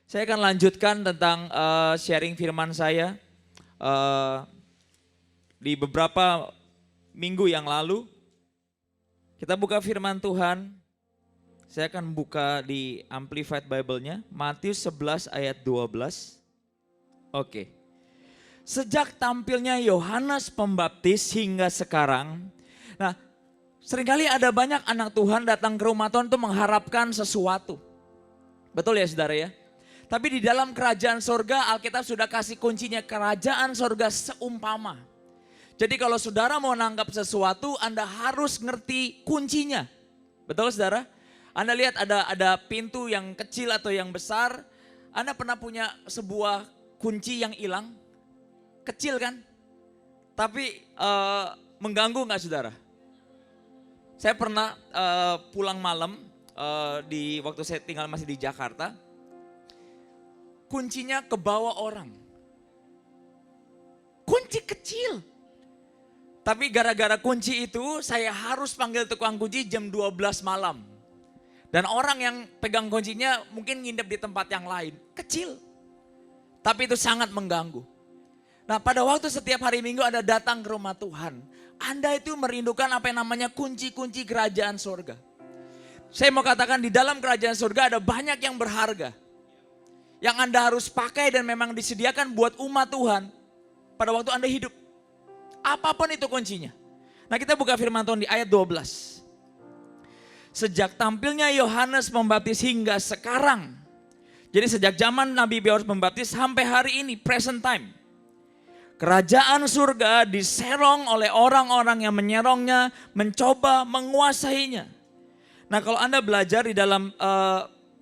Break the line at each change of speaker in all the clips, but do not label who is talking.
Saya akan lanjutkan tentang sharing firman saya di beberapa minggu yang lalu. Kita buka firman Tuhan. Saya akan buka di Amplified Bible-nya, Matius 11 ayat 12. Oke. Sejak tampilnya Yohanes Pembaptis hingga sekarang. Nah, seringkali ada banyak anak Tuhan datang ke rumah Tuhan untuk mengharapkan sesuatu. Betul ya saudara ya? Tapi di dalam kerajaan sorga Alkitab sudah kasih kuncinya, kerajaan sorga seumpama. Jadi kalau saudara mau nangkap sesuatu, Anda harus ngerti kuncinya. Betul saudara? Anda lihat ada pintu yang kecil atau yang besar. Anda pernah punya sebuah kunci yang hilang? Kecil kan? Tapi mengganggu nggak saudara? Saya pernah pulang malam di waktu saya tinggal masih di Jakarta. Kuncinya kebawa orang. Kunci kecil. Tapi gara-gara kunci itu saya harus panggil tukang kunci jam 12 malam. Dan orang yang pegang kuncinya mungkin nginep di tempat yang lain. Kecil. Tapi itu sangat mengganggu. Nah pada waktu setiap hari Minggu Anda datang ke rumah Tuhan. Anda itu merindukan apa yang namanya kunci-kunci kerajaan surga. Saya mau katakan di dalam kerajaan surga ada banyak yang berharga. Yang Anda harus pakai dan memang disediakan buat umat Tuhan pada waktu Anda hidup. Apapun itu kuncinya. Nah kita buka firman Tuhan di ayat 12. Sejak tampilnya Yohanes Pembaptis hingga sekarang. Jadi sejak zaman Nabi Yohanes Pembaptis sampai hari ini, present time. Kerajaan surga diserong oleh orang-orang yang menyerongnya, mencoba menguasainya. Nah kalau Anda belajar di dalam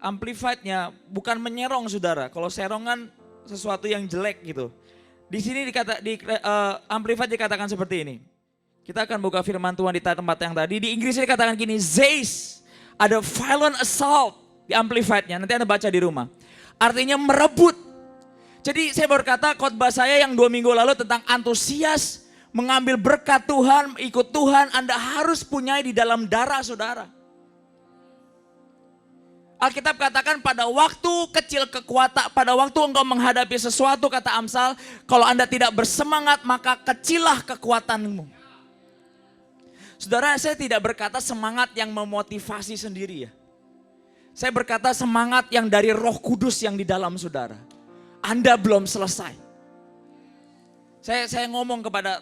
Amplified-nya bukan menyerong saudara. Kalau serongan sesuatu yang jelek gitu. Di sini Amplified dikatakan seperti ini. Kita akan buka firman Tuhan di tempat yang tadi. Di Inggrisnya dikatakan gini, seize, ada violent assault di Amplified-nya. Nanti Anda baca di rumah. Artinya merebut. Jadi saya berkata khotbah saya yang 2 minggu lalu tentang antusias mengambil berkat Tuhan, ikut Tuhan. Anda harus punya di dalam darah saudara. Alkitab katakan pada waktu kecil kekuatan, pada waktu engkau menghadapi sesuatu, kata Amsal, kalau Anda tidak bersemangat maka kecillah kekuatanmu. Saudara, saya tidak berkata semangat yang memotivasi sendiri ya. Saya berkata semangat yang dari Roh Kudus yang di dalam saudara. Anda belum selesai. Saya ngomong kepada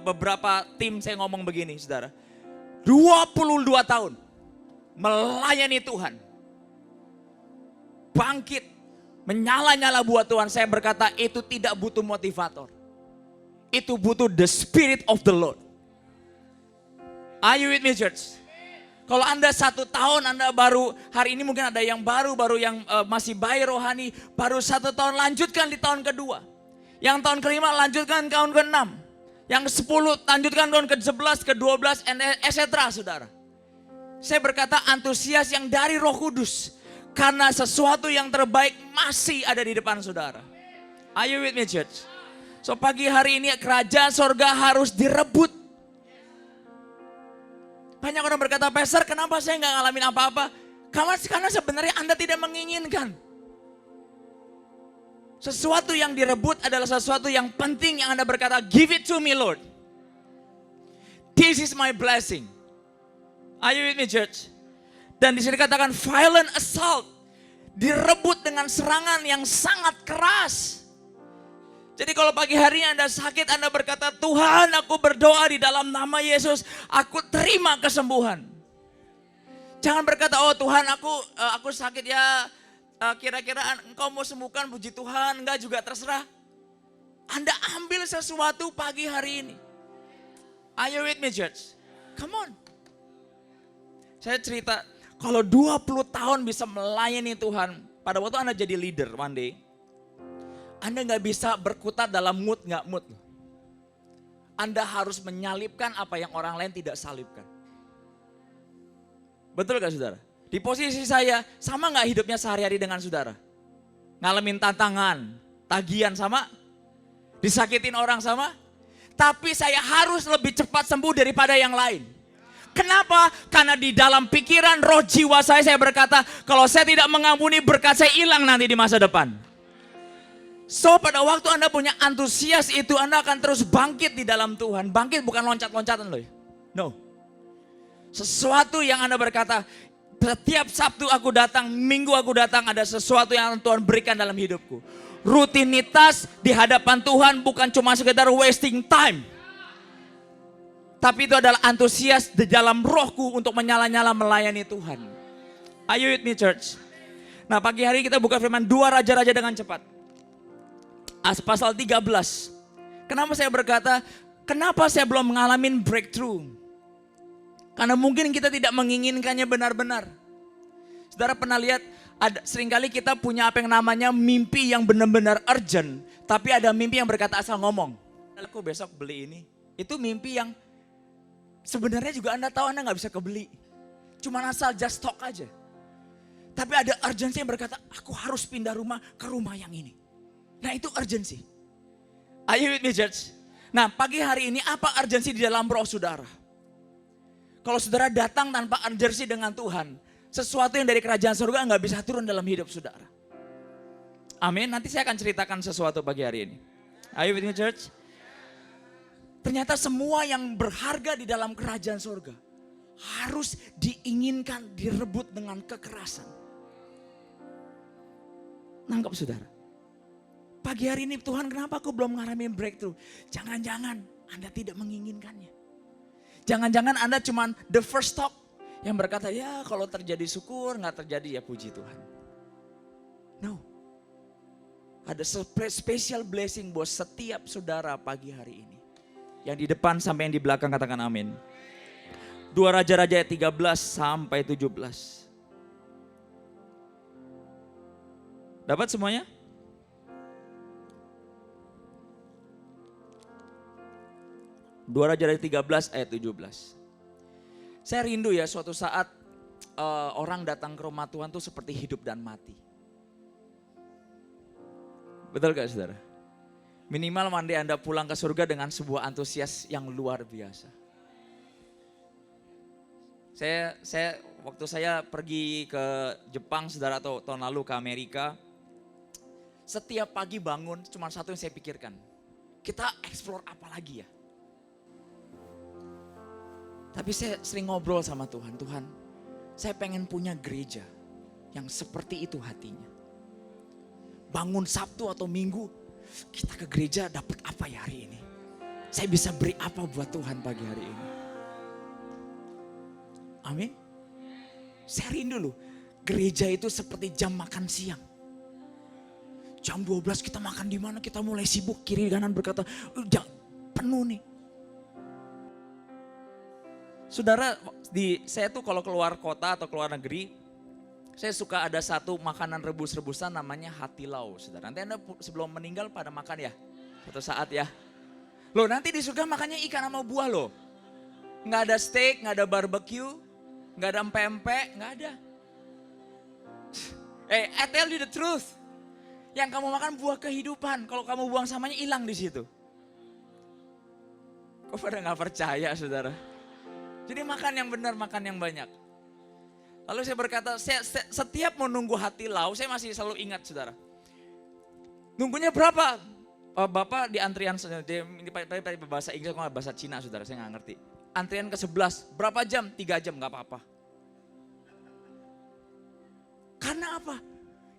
beberapa tim, saya ngomong begini saudara. 22 tahun melayani Tuhan. Bangkit, menyala-nyala buat Tuhan. Saya berkata itu tidak butuh motivator. Itu butuh the spirit of the Lord. Are you with me church? Kalau Anda 1 tahun, Anda baru, hari ini mungkin ada yang baru yang masih bayi rohani. Baru 1 tahun, lanjutkan di tahun kedua. Yang tahun kelima lanjutkan tahun ke-6. Yang 10 lanjutkan tahun ke-11, ke-12, etc. saudara. Saya berkata antusias yang dari Roh Kudus. Karena sesuatu yang terbaik masih ada di depan saudara. Are you with me church? So pagi hari ini kerajaan sorga harus direbut. Banyak orang berkata, Pastor kenapa saya nggak ngalamin apa-apa? Karena sebenarnya Anda tidak menginginkan. Sesuatu yang direbut adalah sesuatu yang penting yang Anda berkata, give it to me Lord. This is my blessing. Are you with me church? Dan di sini katakan violent assault, direbut dengan serangan yang sangat keras. Jadi kalau pagi hari Anda sakit, Anda berkata, Tuhan aku berdoa di dalam nama Yesus, aku terima kesembuhan. Jangan berkata, oh Tuhan aku sakit ya, kira-kira engkau mau sembuhkan, puji Tuhan, enggak juga terserah. Anda ambil sesuatu pagi hari ini. Are you with me church? Come on. Saya cerita. Kalau 20 tahun bisa melayani Tuhan, pada waktu Anda jadi leader one day, Anda gak bisa berkutat dalam mood gak mood. Anda harus menyalipkan apa yang orang lain tidak salipkan. Betul gak saudara? Di posisi saya, sama gak hidupnya sehari-hari dengan saudara? Ngalamin tantangan, tagihan sama? Disakitin orang sama? Tapi saya harus lebih cepat sembuh daripada yang lain. Kenapa? Karena di dalam pikiran roh jiwa saya berkata, kalau saya tidak mengampuni, berkat saya hilang nanti di masa depan. So pada waktu Anda punya antusias itu, Anda akan terus bangkit di dalam Tuhan. Bangkit bukan loncat-loncatan loh. No. Sesuatu yang Anda berkata, setiap Sabtu aku datang, Minggu aku datang, ada sesuatu yang Tuhan berikan dalam hidupku. Rutinitas di hadapan Tuhan bukan cuma sekedar wasting time. Tapi itu adalah antusias di dalam rohku untuk menyala-nyala melayani Tuhan. Are you with me, church? Nah, pagi hari kita buka firman 2 Raja-Raja dengan cepat. Pasal 13. Kenapa saya berkata, kenapa saya belum mengalami breakthrough? Karena mungkin kita tidak menginginkannya benar-benar. Saudara pernah lihat, seringkali kita punya apa yang namanya mimpi yang benar-benar urgent. Tapi ada mimpi yang berkata asal ngomong. Aku besok beli ini. Itu mimpi yang sebenarnya juga Anda tahu Anda gak bisa kebeli. Cuma asal just talk aja. Tapi ada urgency yang berkata, aku harus pindah rumah ke rumah yang ini. Nah itu urgency. Are you with me, church? Nah pagi hari ini apa urgency di dalam roh saudara? Kalau saudara datang tanpa urgency dengan Tuhan, sesuatu yang dari kerajaan surga gak bisa turun dalam hidup saudara. Amin, nanti saya akan ceritakan sesuatu pagi hari ini. Are you with me, church? Ternyata semua yang berharga di dalam kerajaan surga harus diinginkan, direbut dengan kekerasan. Nangkap saudara? Pagi hari ini Tuhan kenapa aku belum ngalamin breakthrough? Jangan-jangan Anda tidak menginginkannya. Jangan-jangan Anda cuma the first talk yang berkata ya kalau terjadi syukur, gak terjadi ya puji Tuhan. No. Ada special blessing buat setiap saudara pagi hari ini. Yang di depan sampai yang di belakang katakan amin. 2 Raja-Raja ayat 13 sampai 17. Dapat semuanya? Dua Raja-Raja 13 ayat 17. Saya rindu ya suatu saat orang datang ke rumah Tuhan tuh seperti hidup dan mati. Betul gak saudara? Minimal mandi Anda pulang ke surga dengan sebuah antusias yang luar biasa. Saya waktu saya pergi ke Jepang saudara atau tahun lalu ke Amerika. Setiap pagi bangun cuma satu yang saya pikirkan. Kita explore apa lagi ya? Tapi saya sering ngobrol sama Tuhan. Tuhan, saya pengen punya gereja yang seperti itu hatinya. Bangun Sabtu atau Minggu, kita ke gereja dapat apa ya hari ini? Saya bisa beri apa buat Tuhan pagi hari ini? Amin. Saya rindu loh, gereja itu seperti jam makan siang. Jam 12 kita makan di mana? Kita mulai sibuk kiri kanan berkata, udah penuh nih. Saudara, saya tuh kalau keluar kota atau keluar negeri, saya suka ada satu makanan rebus-rebusan namanya hati lau. Saudara, nanti Anda sebelum meninggal pada makan ya, suatu saat ya. Loh nanti di surga makannya ikan sama buah loh. Nggak ada steak, nggak ada barbecue, nggak ada empek-empek, nggak ada. I tell you the truth. Yang kamu makan buah kehidupan, kalau kamu buang samanya hilang di situ. Kok pada nggak percaya saudara? Jadi makan yang benar, makan yang banyak. Lalu saya berkata, setiap menunggu hati lau, saya masih selalu ingat saudara. Nunggunya berapa? Bapak di antrian, ini bahasa Inggris, bahasa Cina saudara, saya gak ngerti. Antrian ke-11, berapa jam? 3 jam, gak apa-apa. Karena apa?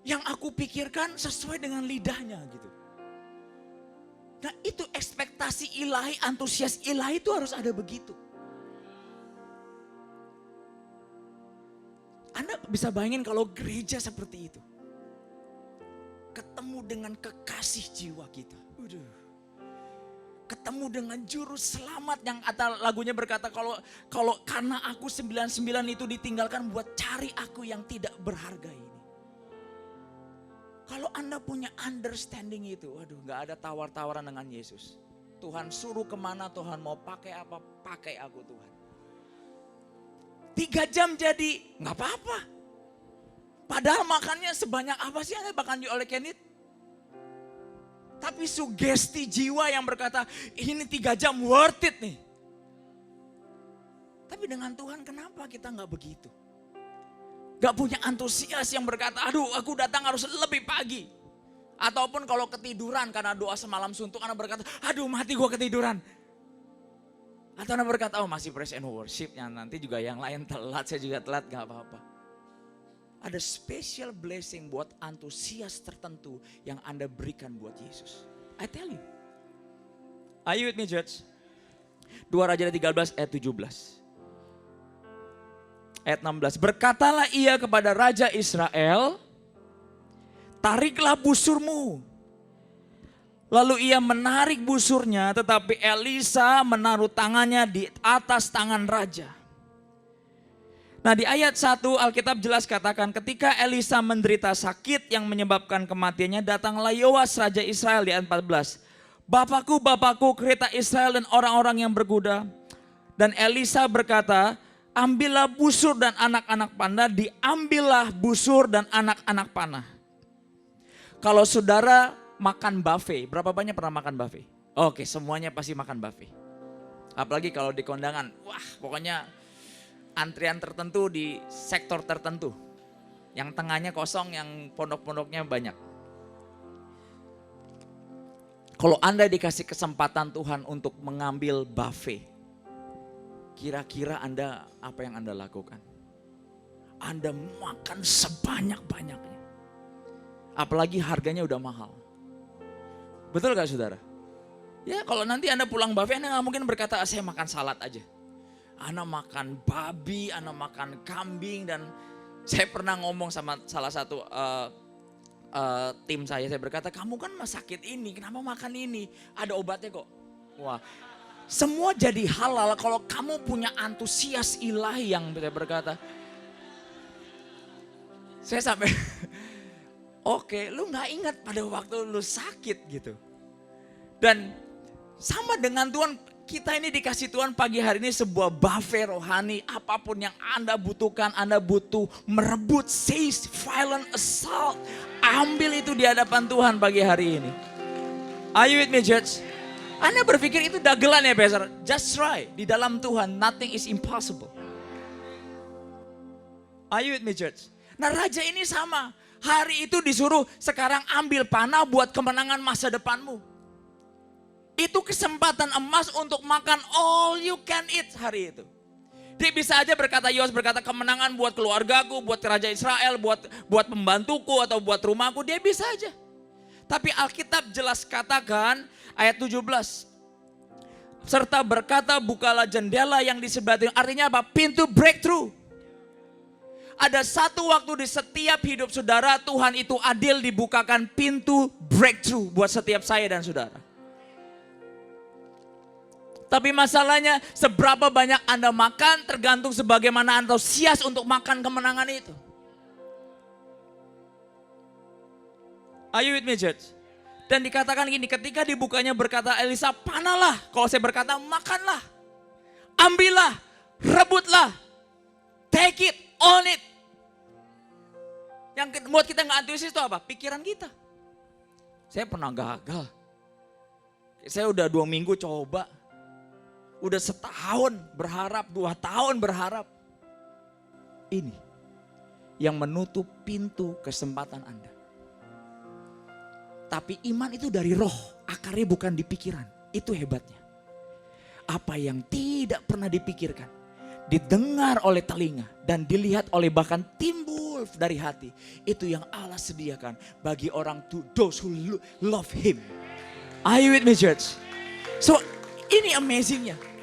Yang aku pikirkan sesuai dengan lidahnya gitu. Nah itu ekspektasi ilahi, antusias ilahi itu harus ada begitu. Anda bisa bayangin kalau gereja seperti itu. Ketemu dengan kekasih jiwa kita. Ketemu dengan juru selamat yang lagunya berkata kalau karena aku 99 itu ditinggalkan buat cari aku yang tidak berharga ini. Kalau Anda punya understanding itu, gak ada tawar-tawaran dengan Yesus. Tuhan suruh kemana, Tuhan mau pakai apa, pakai aku Tuhan. 3 jam jadi gak apa-apa. Padahal makannya sebanyak apa sih Anda makan oleh Kenneth? Tapi sugesti jiwa yang berkata ini 3 jam worth it nih. Tapi dengan Tuhan kenapa kita nggak begitu? Gak punya antusias yang berkata, aduh aku datang harus lebih pagi. Ataupun kalau ketiduran karena doa semalam suntuk, Anda berkata, aduh mati gua ketiduran. Atau Anda berkata, oh masih praise and worship, yang nanti juga yang lain telat, saya juga telat, gak apa-apa. Ada special blessing buat antusias tertentu yang Anda berikan buat Yesus. I tell you. Are you with me, church? 2 Raja 13 ayat 17. Ayat 16, berkatalah ia kepada Raja Israel, tariklah busurmu. Lalu ia menarik busurnya, tetapi Elisa menaruh tangannya di atas tangan raja. Nah di ayat 1 Alkitab jelas katakan, ketika Elisa menderita sakit yang menyebabkan kematiannya, datanglah Yoas Raja Israel di ayat 14. Bapakku, Bapakku, kereta Israel dan orang-orang yang berkuda. Dan Elisa berkata, ambillah busur dan anak-anak panah, diambillah busur dan anak-anak panah. Kalau saudara makan buffet, berapa banyak pernah makan buffet? Oke, semuanya pasti makan buffet. Apalagi kalau di kondangan, wah pokoknya antrian tertentu di sektor tertentu. Yang tengahnya kosong, yang pondok-pondoknya banyak. Kalau Anda dikasih kesempatan Tuhan untuk mengambil buffet, kira-kira Anda apa yang Anda lakukan? Anda makan sebanyak-banyaknya. Apalagi harganya udah mahal. Betul gak saudara? Ya kalau nanti Anda pulang buffet, Anda gak mungkin berkata saya makan salad aja. Anda makan babi, Anda makan kambing. Dan saya pernah ngomong sama salah satu tim saya berkata, kamu kan sakit ini, kenapa makan ini? Ada obatnya kok. Wah, semua jadi halal kalau kamu punya antusias ilahi yang saya berkata. Saya sampai, oke, lu gak ingat pada waktu lu sakit gitu. Dan sama dengan Tuhan, kita ini dikasih Tuhan pagi hari ini sebuah buffet rohani. Apapun yang Anda butuhkan, Anda butuh merebut, seize, violent assault. Ambil itu di hadapan Tuhan pagi hari ini. Are you with me, church? Anda berpikir itu dagelan ya, Pastor? Just try. Di dalam Tuhan, nothing is impossible. Are you with me, church? Nah, raja ini sama. Hari itu disuruh sekarang ambil panah buat kemenangan masa depanmu. Itu kesempatan emas untuk makan all you can eat hari itu. Dia bisa aja berkata, Yoas berkata kemenangan buat keluargaku, buat Raja Israel, buat pembantuku atau buat rumahku, dia bisa aja. Tapi Alkitab jelas katakan ayat 17. Serta berkata bukalah jendela yang di sebelah, artinya apa? Pintu breakthrough. Ada satu waktu di setiap hidup saudara, Tuhan itu adil, dibukakan pintu breakthrough buat setiap saya dan saudara. Tapi masalahnya seberapa banyak Anda makan tergantung sebagaimana antusias untuk makan kemenangan itu. Are you with me, church? Dan dikatakan gini, ketika dibukanya berkata Elisa, panahlah. Kalau saya berkata makanlah, ambillah, rebutlah, take it, own it. Yang buat kita gak antusias itu apa? Pikiran kita. Saya pernah gagal. Saya udah 2 minggu coba. Udah setahun berharap, 2 tahun berharap. Ini yang menutup pintu kesempatan Anda. Tapi iman itu dari roh, akarnya bukan di pikiran. Itu hebatnya. Apa yang tidak pernah dipikirkan, didengar oleh telinga dan dilihat oleh bahkan timbul dari hati. Itu yang Allah sediakan bagi orang, to those who love Him. Are you with me, church? So ini amazingnya.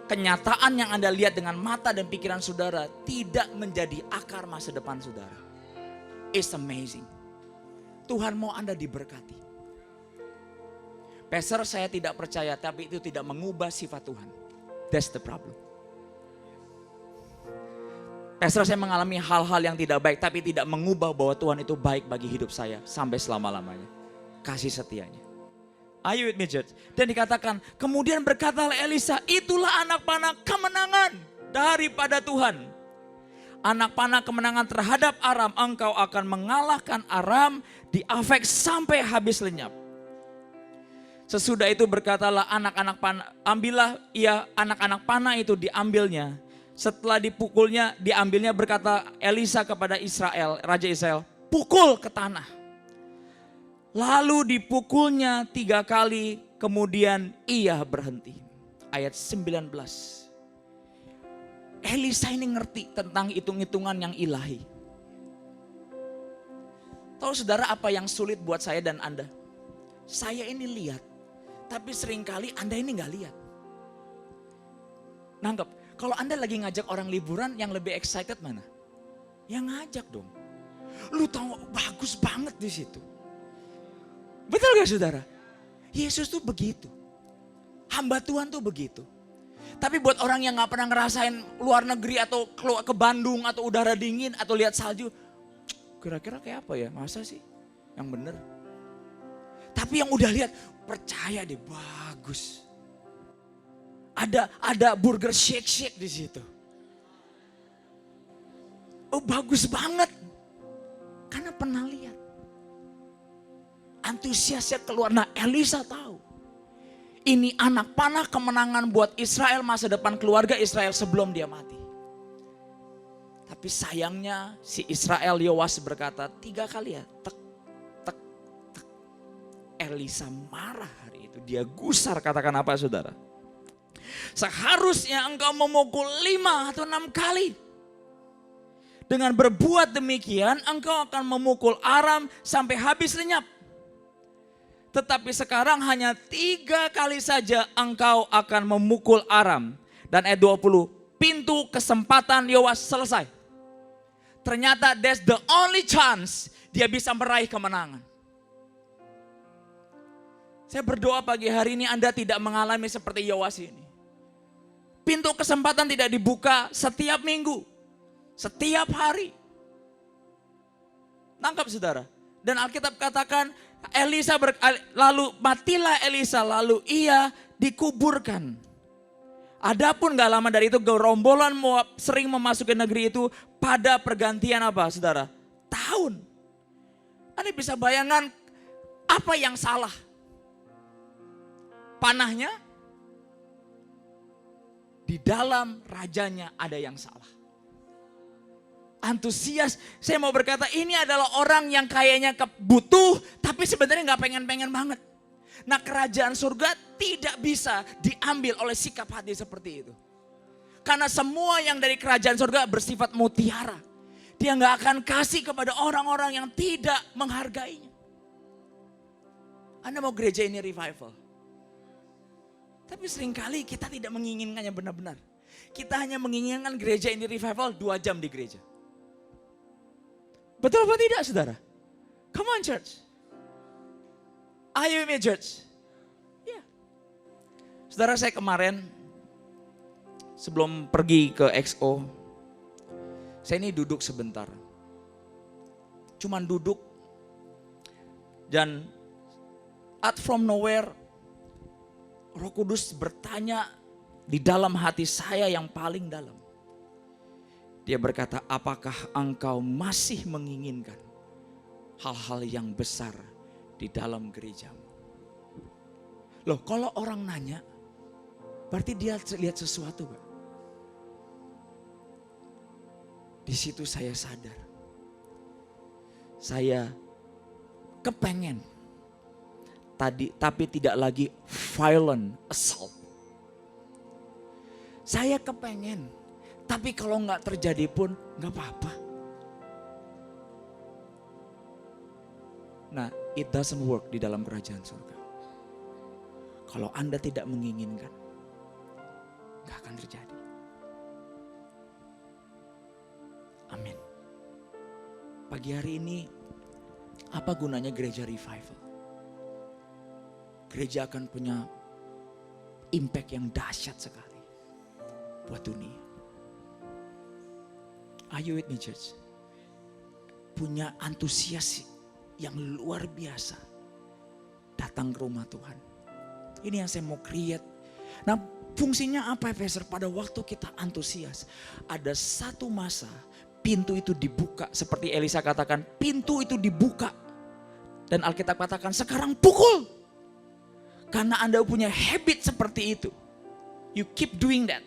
Kenyataan yang Anda lihat dengan mata dan pikiran saudara tidak menjadi akar masa depan saudara. It's amazing. Tuhan mau Anda diberkati. Pastor, saya tidak percaya, tapi itu tidak mengubah sifat Tuhan. That's the problem. Pastor, saya mengalami hal-hal yang tidak baik, tapi tidak mengubah bahwa Tuhan itu baik bagi hidup saya sampai selama-lamanya. Kasih setianya. Are you with me, church? Dan dikatakan, kemudian berkatalah Elisa, itulah anak panah kemenangan daripada Tuhan. Anak panah kemenangan terhadap Aram, engkau akan mengalahkan Aram di Afek sampai habis lenyap. Sesudah itu berkatalah anak-anak panah, ambillah ia anak-anak panah itu diambilnya. Setelah dipukulnya, diambilnya, berkata Elisa kepada Israel, Raja Israel, pukul ke tanah. Lalu dipukulnya 3 kali, kemudian ia berhenti. Ayat 19. Elisa ini ngerti tentang hitung-hitungan yang ilahi. Tahu saudara apa yang sulit buat saya dan Anda? Saya ini lihat, tapi seringkali Anda ini gak lihat. Nangkep, kalau Anda lagi ngajak orang liburan, yang lebih excited mana? Yang ngajak dong. Lu tahu bagus banget di situ. Betul gak saudara? Yesus tuh begitu. Hamba Tuhan tuh begitu. Tapi buat orang yang gak pernah ngerasain luar negeri atau keluar ke Bandung atau udara dingin atau lihat salju. Kira-kira kayak apa ya? Masa sih? Yang bener. Tapi yang udah lihat, percaya deh bagus. Ada burger shake di situ. Oh bagus banget. Karena pernah lihat. Antusiasnya keluar. Nah Elisa tahu. Ini anak panah kemenangan buat Israel, masa depan keluarga Israel sebelum dia mati. Tapi sayangnya si Israel Yoas berkata 3 kali ya. Tek, tek, tek. Elisa marah hari itu. Dia gusar, katakan apa saudara? Seharusnya engkau memukul 5 atau 6 kali. Dengan berbuat demikian engkau akan memukul Aram sampai habis lenyap. Tetapi sekarang hanya 3 kali saja engkau akan memukul Aram. Dan ayat 20, pintu kesempatan Yoas selesai. Ternyata that's the only chance dia bisa meraih kemenangan. Saya berdoa pagi hari ini Anda tidak mengalami seperti Yoas ini. Pintu kesempatan tidak dibuka setiap minggu, setiap hari. Nangkap saudara. Dan Alkitab katakan lalu matilah Elisa, lalu ia dikuburkan. Adapun gak lama dari itu gerombolan Moab sering memasuki negeri itu pada pergantian apa saudara? Tahun. Anda bisa bayangkan apa yang salah? Panahnya? Di dalam rajanya ada yang salah. Antusias, saya mau berkata ini adalah orang yang kayaknya butuh tapi sebenarnya gak pengen-pengen banget. Nah kerajaan surga tidak bisa diambil oleh sikap hati seperti itu. Karena semua yang dari kerajaan surga bersifat mutiara. Dia gak akan kasih kepada orang-orang yang tidak menghargainya. Anda mau gereja ini revival. Tapi seringkali kita tidak menginginkannya benar-benar. Kita hanya menginginkan gereja ini revival 2 jam di gereja. Betul apa tidak saudara? Come on church. Are you with me church? Ya. Yeah. Saudara saya kemarin sebelum pergi ke XO. Saya ini duduk sebentar. Cuman duduk. Dan out from nowhere Roh Kudus bertanya di dalam hati saya yang paling dalam. Dia berkata, apakah engkau masih menginginkan hal-hal yang besar di dalam gerejamu? Loh kalau orang nanya, berarti dia lihat sesuatu gak? Di situ saya sadar. Saya kepengen. Tapi tidak lagi violent assault. Saya kepengen, tapi kalau nggak terjadi pun nggak apa-apa. Nah, it doesn't work di dalam kerajaan surga. Kalau Anda tidak menginginkan, nggak akan terjadi. Amin. Pagi hari ini, apa gunanya gereja revival? Gereja akan punya impact yang dahsyat sekali buat dunia. Are you with me church? Punya antusias yang luar biasa datang ke rumah Tuhan. Ini yang saya mau create. Nah fungsinya apa Efeser? Pada waktu kita antusias, ada satu masa pintu itu dibuka. Seperti Elisa katakan, pintu itu dibuka. Dan Alkitab katakan sekarang pukul. Karena Anda punya habit seperti itu. You keep doing that.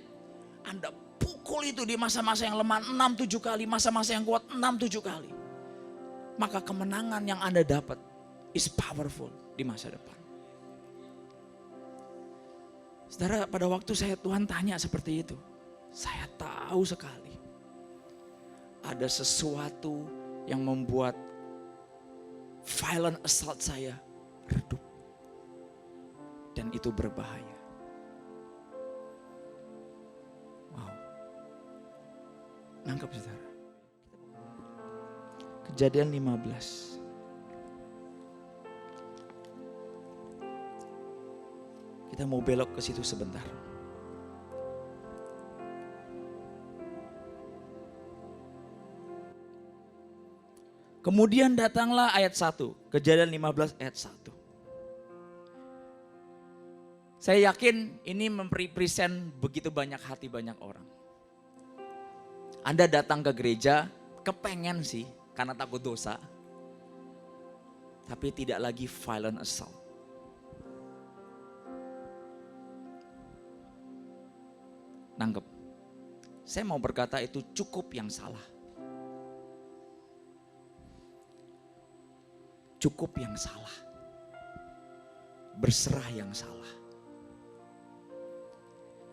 Anda pukul.
pukul itu di masa-masa yang lemah 6-7 kali, masa-masa yang kuat 6-7 kali. Maka kemenangan yang Anda dapat is powerful di masa depan. Saudara, pada waktu Tuhan tanya seperti itu, saya tahu sekali ada sesuatu yang membuat violent assault saya redup. Dan itu berbahaya. Wow. Nangkep saudara. Kejadian 15. Kita mau belok ke situ sebentar. Kemudian datanglah ayat 1. Kejadian 15 ayat 1. Saya yakin ini mempresent begitu banyak hati banyak orang. Anda datang ke gereja, kepengen sih karena takut dosa. Tapi tidak lagi violent assault. Nangkep. Saya mau berkata itu cukup yang salah. Cukup yang salah. Berserah yang salah.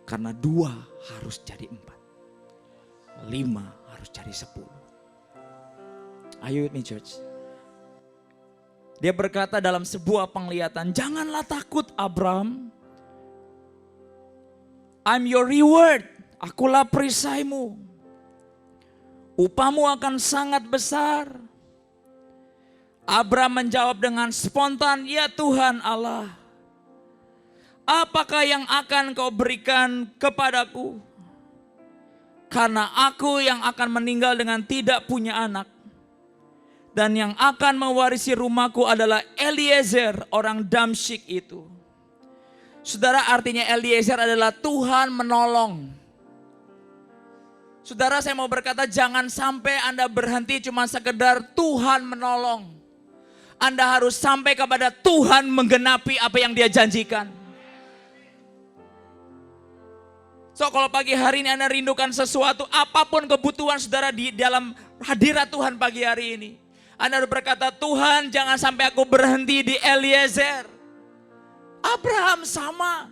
Karena 2 harus jadi 4. 5 harus jadi 10. Are you with me, church? Dia berkata dalam sebuah penglihatan, janganlah takut Abram. I'm your reward. Akulah perisaimu. Upahmu akan sangat besar. Abram menjawab dengan spontan, ya Tuhan Allah. Apakah yang akan kau berikan kepadaku? Karena aku yang akan meninggal dengan tidak punya anak. Dan yang akan mewarisi rumahku adalah Eliezer, orang Damsyik itu. Saudara, artinya Eliezer adalah Tuhan menolong. Saudara, saya mau berkata jangan sampai Anda berhenti cuma sekedar Tuhan menolong. Anda harus sampai kepada Tuhan menggenapi apa yang Dia janjikan. So kalau pagi hari ini Anda rindukan sesuatu, apapun kebutuhan saudara di dalam hadirat Tuhan pagi hari ini. Anda harus berkata, Tuhan jangan sampai aku berhenti di Eliezer. Abraham sama.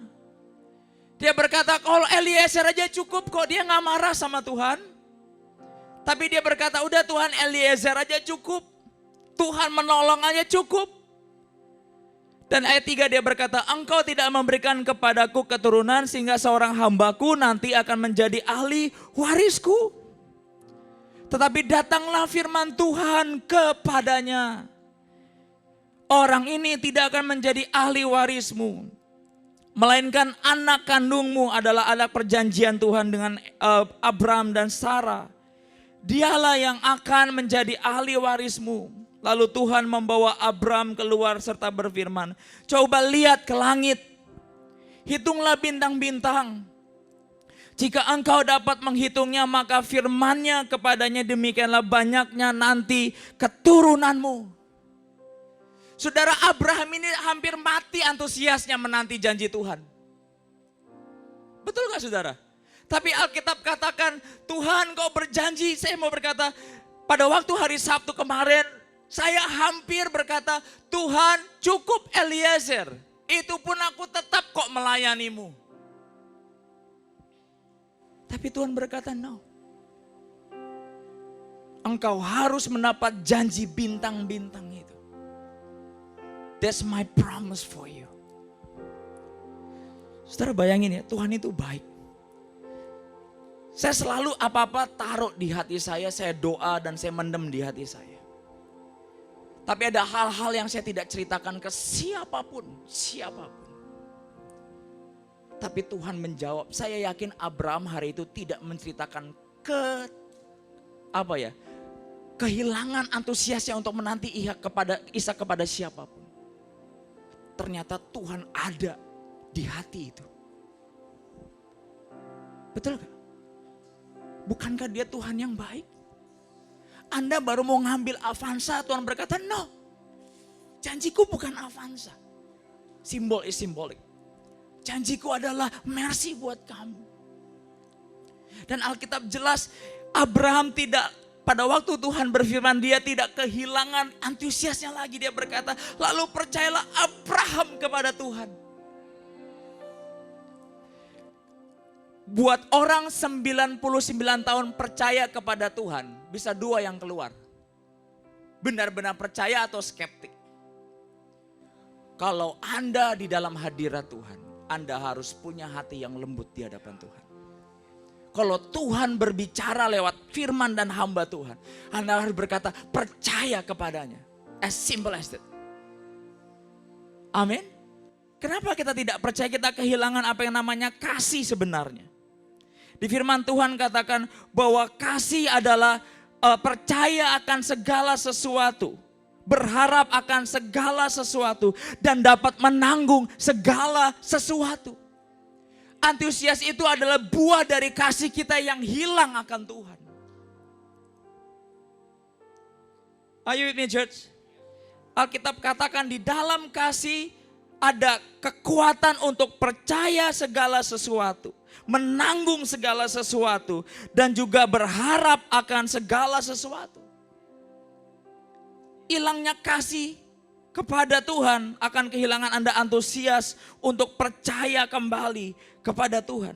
Dia berkata kalau Eliezer aja cukup kok, dia gak marah sama Tuhan. Tapi dia berkata udah Tuhan Eliezer aja cukup. Tuhan menolong aja cukup. Dan ayat 3 dia berkata, engkau tidak memberikan kepadaku keturunan sehingga seorang hambaku nanti akan menjadi ahli warisku. Tetapi datanglah firman Tuhan kepadanya. Orang ini tidak akan menjadi ahli warismu. Melainkan anak kandungmu adalah anak perjanjian Tuhan dengan Abram dan Sarah. Dialah yang akan menjadi ahli warismu. Lalu Tuhan membawa Abram keluar serta berfirman, coba lihat ke langit, hitunglah bintang-bintang. Jika engkau dapat menghitungnya, maka firman-Nya kepadanya, demikianlah banyaknya nanti keturunanmu. Saudara, Abraham ini hampir mati antusiasnya menanti janji Tuhan. Betul gak saudara? Tapi Alkitab katakan, Tuhan kau berjanji. Saya mau berkata, pada waktu hari Sabtu kemarin, saya hampir berkata, Tuhan cukup Eliezer. Itu pun aku tetap kok melayanimu. Tapi Tuhan berkata, no. Engkau harus mendapat janji bintang-bintang itu. That's my promise for you. Saudara bayangin ya, Tuhan itu baik. Saya selalu apa-apa taruh di hati saya doa dan saya mendem di hati saya. Tapi ada hal-hal yang saya tidak ceritakan ke siapapun. Tapi Tuhan menjawab. Saya yakin Abraham hari itu tidak menceritakan kehilangan antusiasnya untuk menanti Ishak kepada siapapun. Ternyata Tuhan ada di hati itu. Betul gak? Bukankah Dia Tuhan yang baik? Anda baru mau ngambil Avanza, Tuhan berkata, no. Janjiku bukan Avanza. Simbolik. Janjiku adalah mercy buat kamu. Dan Alkitab jelas Abraham tidak, pada waktu Tuhan berfirman dia tidak kehilangan antusiasnya lagi. Dia berkata, lalu percayalah Abraham kepada Tuhan. Buat orang 99 tahun percaya kepada Tuhan, bisa dua yang keluar. Benar-benar percaya atau skeptik. Kalau Anda di dalam hadirat Tuhan, Anda harus punya hati yang lembut di hadapan Tuhan. Kalau Tuhan berbicara lewat firman dan hamba Tuhan, Anda harus berkata percaya kepadanya. As simple as that. Amin. Kenapa kita tidak percaya? Kita kehilangan apa yang namanya kasih sebenarnya. Di firman Tuhan katakan bahwa kasih adalah percaya akan segala sesuatu. Berharap akan segala sesuatu dan dapat menanggung segala sesuatu. Antusias itu adalah buah dari kasih kita yang hilang akan Tuhan. Are you with me, church? Alkitab katakan di dalam kasih ada kekuatan untuk percaya segala sesuatu, menanggung segala sesuatu, dan juga berharap akan segala sesuatu. Hilangnya kasih kepada Tuhan akan kehilangan Anda antusias untuk percaya kembali kepada Tuhan.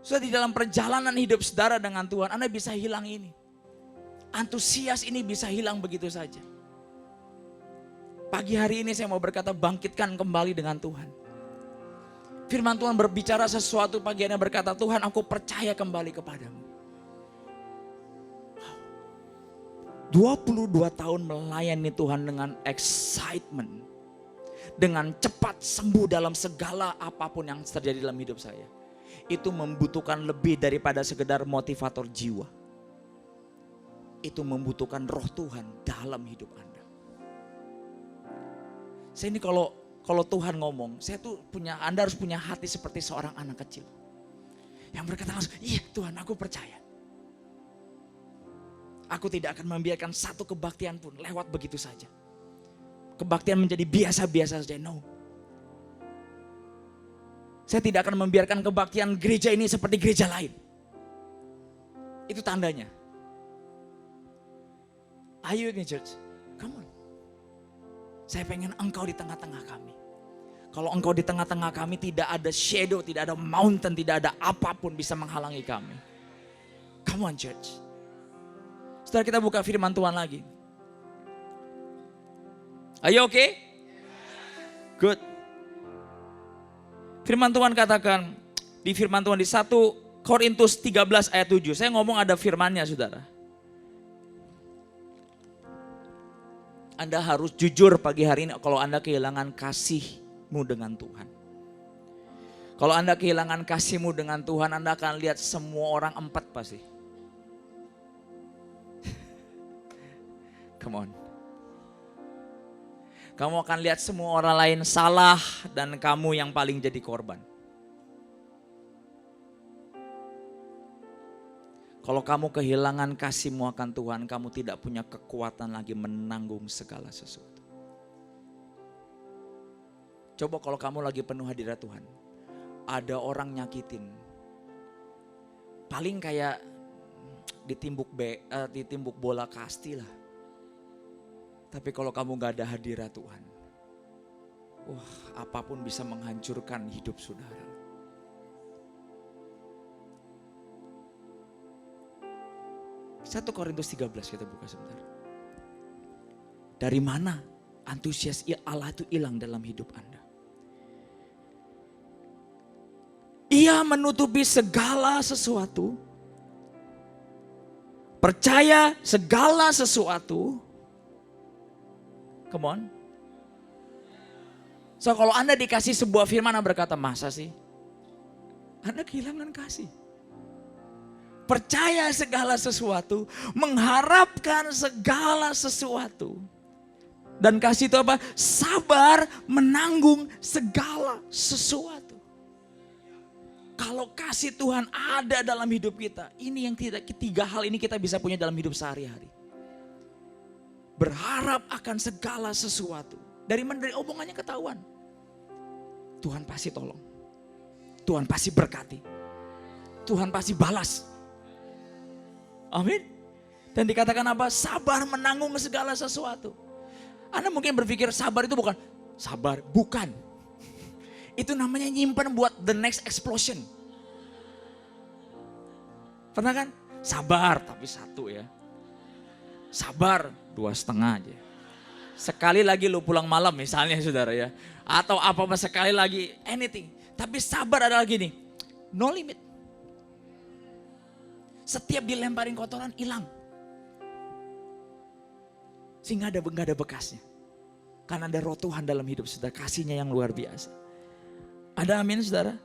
So, di dalam perjalanan hidup saudara dengan Tuhan, Anda bisa hilang ini. Antusias ini bisa hilang begitu saja. Pagi hari ini saya mau berkata bangkitkan kembali dengan Tuhan. Firman Tuhan berbicara sesuatu pagi ini berkata, Tuhan aku percaya kembali kepadamu. 22 tahun melayani Tuhan dengan excitement. Dengan cepat sembuh dalam segala apapun yang terjadi dalam hidup saya. Itu membutuhkan lebih daripada sekedar motivator jiwa. Itu membutuhkan roh Tuhan dalam hidup Anda. Saya ini kalau Tuhan ngomong, Anda harus punya hati seperti seorang anak kecil. Yang berkata langsung, iya Tuhan aku percaya. Aku tidak akan membiarkan satu kebaktian pun lewat begitu saja. Kebaktian menjadi biasa-biasa saja, no. Saya tidak akan membiarkan kebaktian gereja ini seperti gereja lain. Itu tandanya. Ayo ini church, come on. Saya pengen engkau di tengah-tengah kami. Kalau engkau di tengah-tengah kami tidak ada shadow, tidak ada mountain, tidak ada apapun bisa menghalangi kami. Come on church. Setelah kita buka firman Tuhan lagi. Are you okay? Good. Firman Tuhan katakan, di firman Tuhan di 1 Korintus 13 ayat 7. Saya ngomong ada firmannya saudara. Anda harus jujur pagi hari ini kalau Anda kehilangan kasihmu dengan Tuhan. Kalau Anda kehilangan kasihmu dengan Tuhan, Anda akan lihat semua orang empat pasti. Come on. Kamu akan lihat semua orang lain salah dan kamu yang paling jadi korban. Kalau kamu kehilangan kasihmu akan Tuhan, kamu tidak punya kekuatan lagi menanggung segala sesuatu. Coba kalau kamu lagi penuh hadirat Tuhan, ada orang nyakitin, paling kayak ditimbuk bola kasti lah. Tapi kalau kamu gak ada hadirat Tuhan, wah apapun bisa menghancurkan hidup saudara. Satu Korintus 13 kita buka sebentar. Dari mana antusias Allah itu hilang dalam hidup Anda? Ia menutupi segala sesuatu, percaya segala sesuatu. Come on. So kalau Anda dikasih sebuah firman Anda berkata, masa sih? Anda kehilangan kasih. Percaya segala sesuatu, mengharapkan segala sesuatu. Dan kasih itu apa? Sabar menanggung segala sesuatu. Kalau kasih Tuhan ada dalam hidup kita, ini yang ketiga hal ini kita bisa punya dalam hidup sehari-hari. Berharap akan segala sesuatu. Dari mana? Dari omongannya ketahuan. Tuhan pasti tolong. Tuhan pasti berkati. Tuhan pasti balas. Amin. Dan dikatakan apa? Sabar menanggung segala sesuatu. Anda mungkin berpikir sabar itu bukan. Sabar, bukan. Itu namanya nyimpen buat the next explosion. Pernah kan? Sabar, tapi 1 ya. Sabar, 2,5 aja. Sekali lagi lu pulang malam misalnya saudara ya. Atau apa-apa sekali lagi, anything. Tapi sabar adalah gini, no limit. Setiap dilemparin kotoran hilang. Sehingga nggak ada bekasnya. Karena ada roh Tuhan dalam hidup saudara, kasihnya yang luar biasa. Ada amin saudara?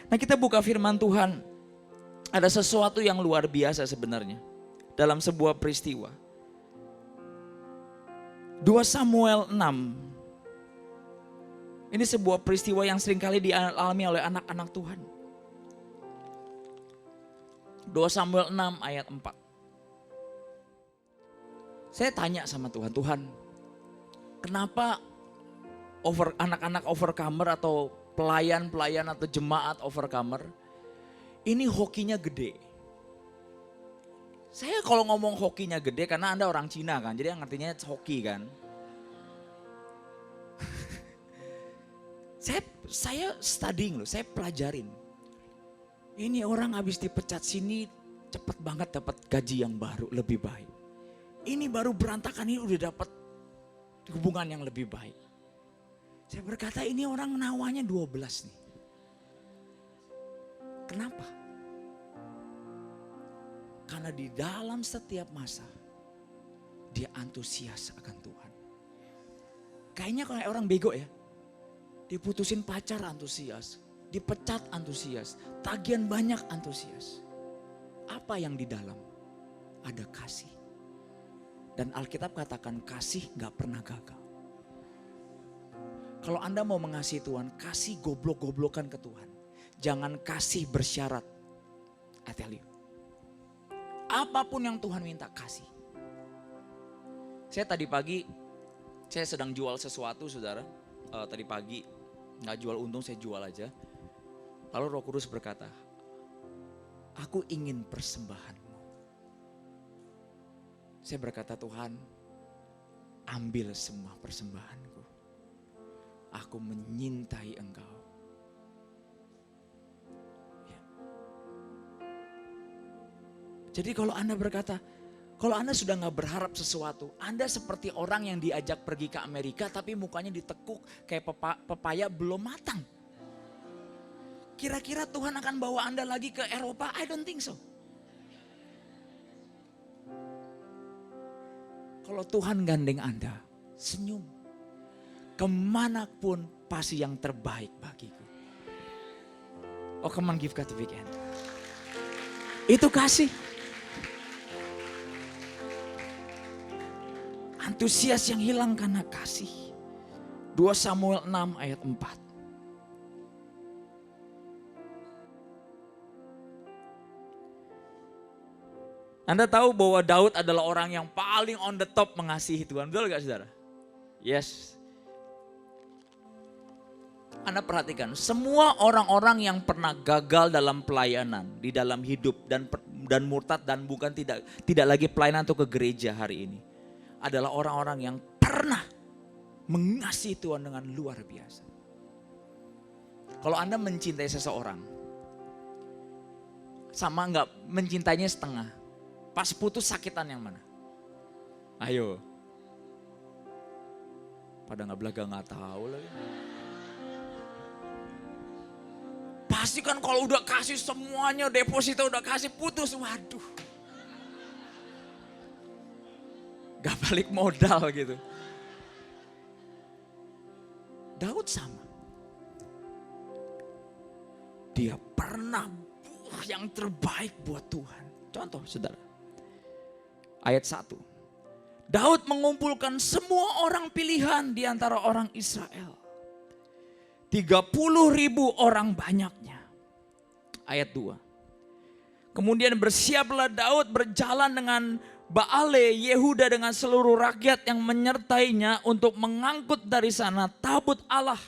Nah kita buka firman Tuhan. Ada sesuatu yang luar biasa sebenarnya. Dalam sebuah peristiwa. 2 Samuel 6. Ini sebuah peristiwa yang seringkali dialami oleh anak-anak Tuhan. 2 Samuel 6 ayat 4. Saya tanya sama Tuhan, Tuhan, kenapa anak-anak overcomer atau pelayan-pelayan atau jemaat overcomer ini hokinya gede? Saya kalau ngomong hokinya gede karena Anda orang Cina kan, jadi yang ngertinya hoki kan. Saya studying loh, saya pelajarin. Ini orang habis dipecat sini cepat banget dapat gaji yang baru, lebih baik. Ini baru berantakan, ini udah dapat hubungan yang lebih baik. Saya berkata ini orang nawanya 12 nih. Kenapa? Karena di dalam setiap masa dia antusias akan Tuhan. Kayaknya kayak orang bego ya. Diputusin pacar antusias, dipecat antusias, tagihan banyak antusias. Apa yang di dalam? Ada kasih. Dan Alkitab katakan kasih gak pernah gagal. Kalau Anda mau mengasihi Tuhan, kasih goblok-goblokan ke Tuhan. Jangan kasih bersyarat. I tell you. Apapun yang Tuhan minta, kasih. Saya tadi pagi, saya sedang jual sesuatu saudara. Tadi pagi, gak jual untung, saya jual aja. Lalu Roh Kudus berkata, aku ingin persembahanmu. Saya berkata, Tuhan, ambil semua persembahanku. Aku menyintai Engkau. Ya. Jadi kalau Anda berkata, kalau Anda sudah gak berharap sesuatu, Anda seperti orang yang diajak pergi ke Amerika tapi mukanya ditekuk kayak pepaya belum matang. Kira-kira Tuhan akan bawa Anda lagi ke Eropa? I don't think so. Kalau Tuhan gandeng Anda, senyum. Kemanapun pasti yang terbaik bagiku. Oh come on, give God a big hand. Itu kasih. Antusias yang hilang karena kasih. 2 Samuel 6 ayat 4. Anda tahu bahwa Daud adalah orang yang paling on the top mengasihi Tuhan. Betul gak saudara? Yes. Anda perhatikan, semua orang-orang yang pernah gagal dalam pelayanan, di dalam hidup dan murtad dan bukan tidak lagi pelayanan atau ke gereja hari ini, adalah orang-orang yang pernah mengasihi Tuhan dengan luar biasa. Kalau Anda mencintai seseorang, sama enggak mencintainya setengah, pas putus sakitan yang mana? Ayo. Pada nggak belaga nggak tahu lagi. Pasti kan kalau udah kasih semuanya, deposito udah kasih, putus, waduh. Gak balik modal gitu. Daud sama. Dia pernah yang terbaik buat Tuhan. Contoh saudara. Ayat 1. Daud mengumpulkan semua orang pilihan di antara orang Israel. 30.000 orang banyaknya. Ayat 2. Kemudian bersiaplah Daud berjalan dengan Baale Yehuda dengan seluruh rakyat yang menyertainya untuk mengangkut dari sana tabut Allah.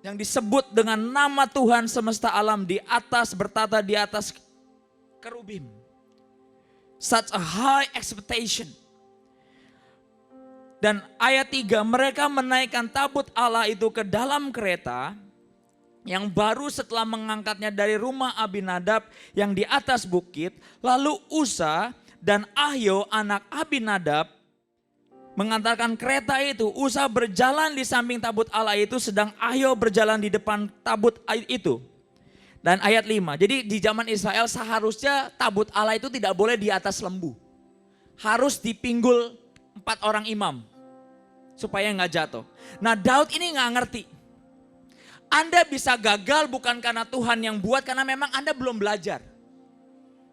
yang disebut dengan nama Tuhan semesta alam di atas, bertata di atas kerubim. Such a high expectation. Dan ayat 3, mereka menaikkan tabut Allah itu ke dalam kereta yang baru setelah mengangkatnya dari rumah Abinadab yang di atas bukit. Lalu Usa dan Ahyo anak Abinadab mengantarkan kereta itu. Usa berjalan di samping tabut Allah itu, sedang Ahyo berjalan di depan tabut itu. Dan ayat 5, jadi di zaman Israel seharusnya tabut Allah itu tidak boleh di atas lembu. Harus dipinggul 4 orang imam supaya nggak jatuh. Nah Daud ini nggak ngerti. Anda bisa gagal bukan karena Tuhan yang buat, karena memang Anda belum belajar.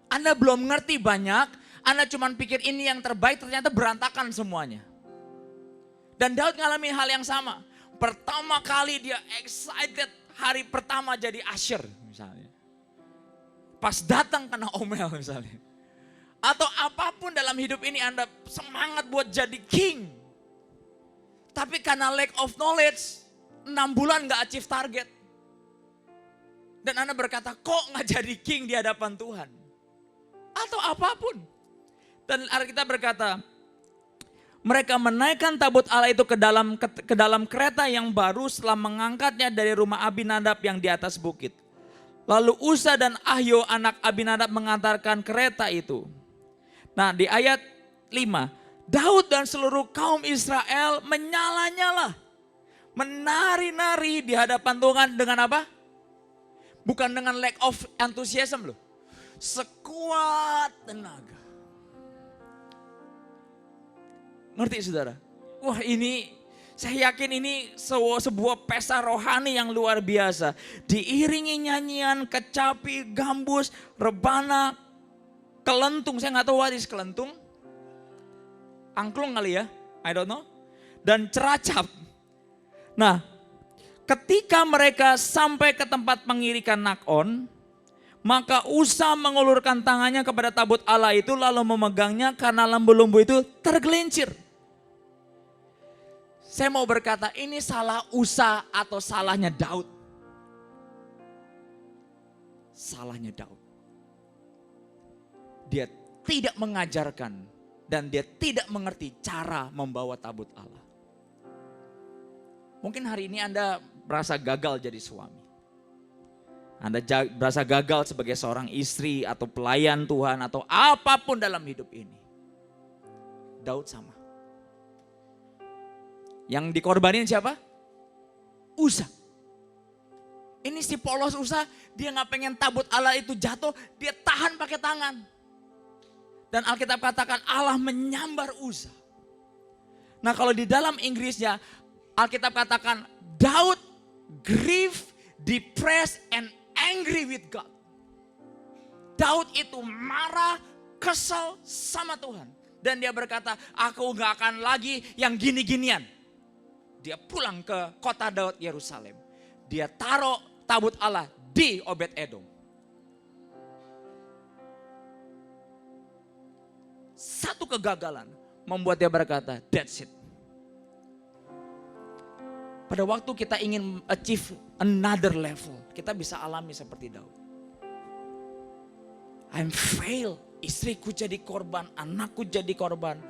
Anda belum ngerti banyak, Anda cuma pikir ini yang terbaik, ternyata berantakan semuanya. Dan Daud ngalami hal yang sama. Pertama kali dia excited, hari pertama jadi usher misalnya. Pas datang kena omel misalnya. Atau apapun dalam hidup ini Anda semangat buat jadi king. Tapi karena lack of knowledge, 6 bulan gak achieve target. Dan Anda berkata, kok gak jadi king di hadapan Tuhan? Atau apapun. Dan Alkitab berkata, mereka menaikkan tabut Allah itu ke dalam kereta yang baru setelah mengangkatnya dari rumah Abinadab yang di atas bukit. Lalu Usa dan Ahyo anak Abinadab mengantarkan kereta itu. Nah di ayat 5, Daud dan seluruh kaum Israel menyala-nyala, menari-nari di hadapan Tuhan dengan apa? Bukan dengan lack of enthusiasm loh. Sekuat tenaga. Ngerti saudara? Wah ini, saya yakin ini sebuah pesta rohani yang luar biasa. Diiringi nyanyian, kecapi, gambus, rebana, kelentung. Saya nggak tahu what is kelentung. Angklung kali ya, I don't know. Dan ceracap. Nah, ketika mereka sampai ke tempat pengirikan Nakon, maka Usa mengulurkan tangannya kepada tabut Allah itu lalu memegangnya karena lembu-lembu itu tergelincir. Saya mau berkata ini salah Usa atau salahnya Daud? Salahnya Daud. Dia tidak mengajarkan dan dia tidak mengerti cara membawa tabut Allah. Mungkin hari ini Anda merasa gagal jadi suami. Anda merasa gagal sebagai seorang istri atau pelayan Tuhan atau apapun dalam hidup ini. Daud sama. Yang dikorbanin siapa? Usa. Ini si polos Usa, dia gak pengen tabut Allah itu jatuh, dia tahan pakai tangan. Dan Alkitab katakan Allah menyambar Usa. Nah kalau di dalam Inggrisnya, Alkitab katakan Daud grieved, depressed, and angry with God. Daud itu marah, kesal sama Tuhan. Dan dia berkata, aku gak akan lagi yang gini-ginian. Dia pulang ke kota Daud, Yerusalem. Dia taruh tabut Allah di Obed-Edom. Satu kegagalan membuat dia berkata, that's it. Pada waktu kita ingin achieve another level, kita bisa alami seperti Daud. I'm fail, istriku jadi korban, anakku jadi korban.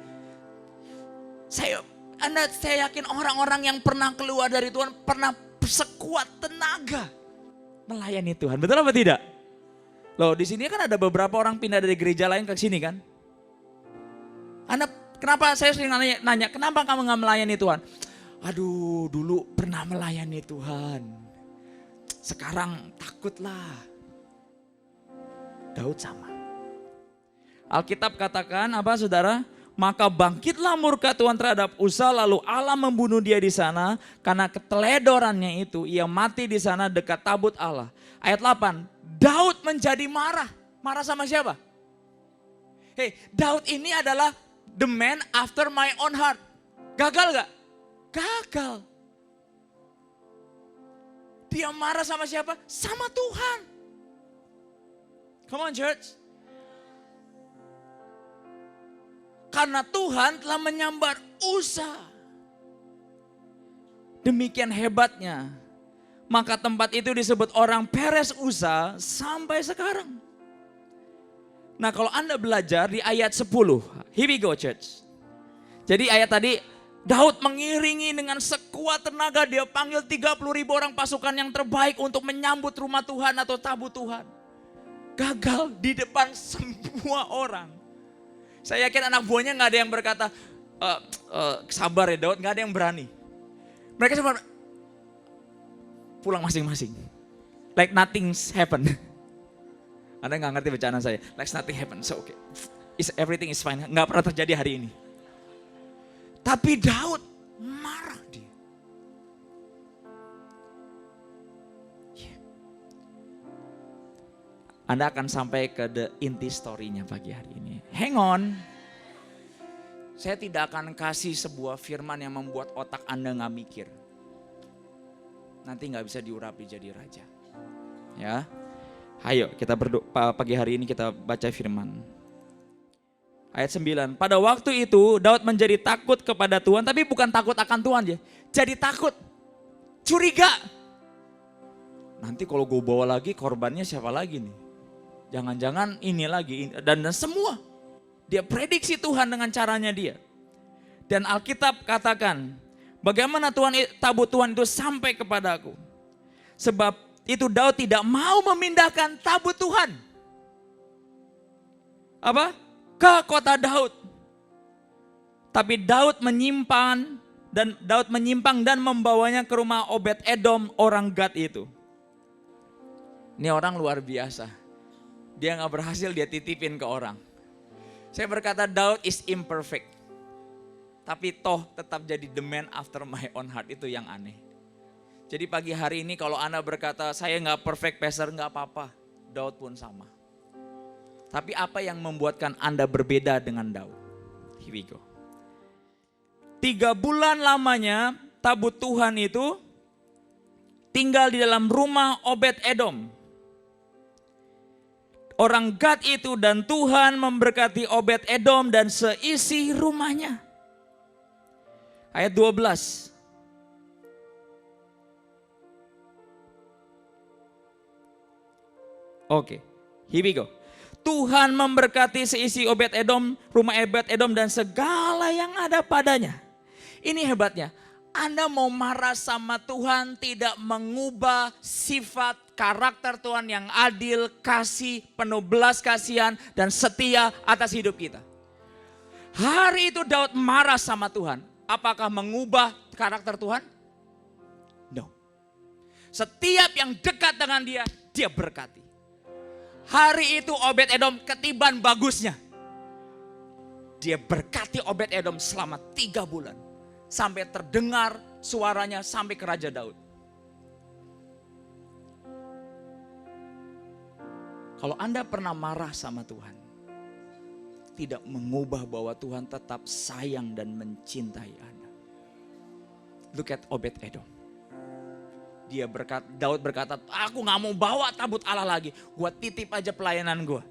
Saya yakin orang-orang yang pernah keluar dari Tuhan pernah sekuat tenaga melayani Tuhan. Betul apa tidak? Loh di sini kan ada beberapa orang pindah dari gereja lain ke sini kan? Kenapa saya sering nanya, kenapa kamu gak melayani Tuhan? Aduh dulu pernah melayani Tuhan. Sekarang takutlah. Daud sama. Alkitab katakan apa saudara? Maka bangkitlah murka Tuhan terhadap Usa, lalu Allah membunuh dia di sana karena keteledorannya itu. Ia mati di sana dekat tabut Allah. Ayat 8, Daud menjadi marah. Marah sama siapa? Daud ini adalah the man after my own heart. Gagal gak? Gagal. Dia marah sama siapa? Sama Tuhan. Come on church. Karena Tuhan telah menyambar Usa. Demikian hebatnya. Maka tempat itu disebut orang Perez Uza sampai sekarang. Nah kalau Anda belajar di ayat 10, here we go church. Jadi ayat tadi, Daud mengiringi dengan sekuat tenaga, dia panggil 30.000 orang pasukan yang terbaik untuk menyambut rumah Tuhan atau tabut Tuhan. Gagal di depan semua orang. Saya yakin anak buahnya gak ada yang berkata, sabar ya Daud, gak ada yang berani. Mereka cuma pulang masing-masing. Like nothing's happened. Anda gak ngerti bacaan saya. Like nothing happened, so okay. Everything is fine. Gak pernah terjadi hari ini. Tapi Daud marah dia. Yeah. Anda akan sampai ke the inti story-nya pagi hari ini. Hang on. Saya tidak akan kasih sebuah firman yang membuat otak Anda gak mikir. Nanti gak bisa diurapi jadi raja. Ya, ayo kita berdoa pagi hari ini, kita baca firman. Ayat 9, pada waktu itu Daud menjadi takut kepada Tuhan, tapi bukan takut akan Tuhan ya. Jadi takut, curiga. Nanti kalau gue bawa lagi korbannya siapa lagi nih? Jangan-jangan ini lagi, dan semua. Dia prediksi Tuhan dengan caranya dia. Dan Alkitab katakan, bagaimana tabut Tuhan itu sampai kepadaku. Sebab itu Daud tidak mau memindahkan tabut Tuhan. Apa? Ke kota Daud. Tapi Daud menyimpang dan membawanya ke rumah Obed Edom orang Gad itu. Ini orang luar biasa. Dia gak berhasil, dia titipin ke orang. Saya berkata Daud is imperfect. Tapi toh tetap jadi the man after my own heart, itu yang aneh. Jadi pagi hari ini kalau Anda berkata saya gak perfect pastor, gak apa-apa. Daud pun sama. Tapi apa yang membuatkan Anda berbeda dengan Daud? Here we go. 3 bulan lamanya tabut Tuhan itu tinggal di dalam rumah Obed Edom. Orang Gad itu, dan Tuhan memberkati Obed Edom dan seisi rumahnya. Ayat 12. Oke, here we go. Tuhan memberkati seisi Obed Edom, rumah Obed Edom dan segala yang ada padanya. Ini hebatnya, Anda mau marah sama Tuhan tidak mengubah sifat karakter Tuhan yang adil, kasih, penuh belas kasihan dan setia atas hidup kita. Hari itu Daud marah sama Tuhan. Apakah mengubah karakter Tuhan? No. Setiap yang dekat dengan dia, dia berkati. Hari itu Obed Edom ketiban bagusnya. Dia berkati Obed Edom selama 3 bulan. Sampai terdengar suaranya sampai ke Raja Daud. Kalau Anda pernah marah sama Tuhan, tidak mengubah bahwa Tuhan tetap sayang dan mencintai Anda. Look at Obed Edom. Daud berkata, aku gak mau bawa tabut Allah lagi. Gua titip aja pelayanan gua.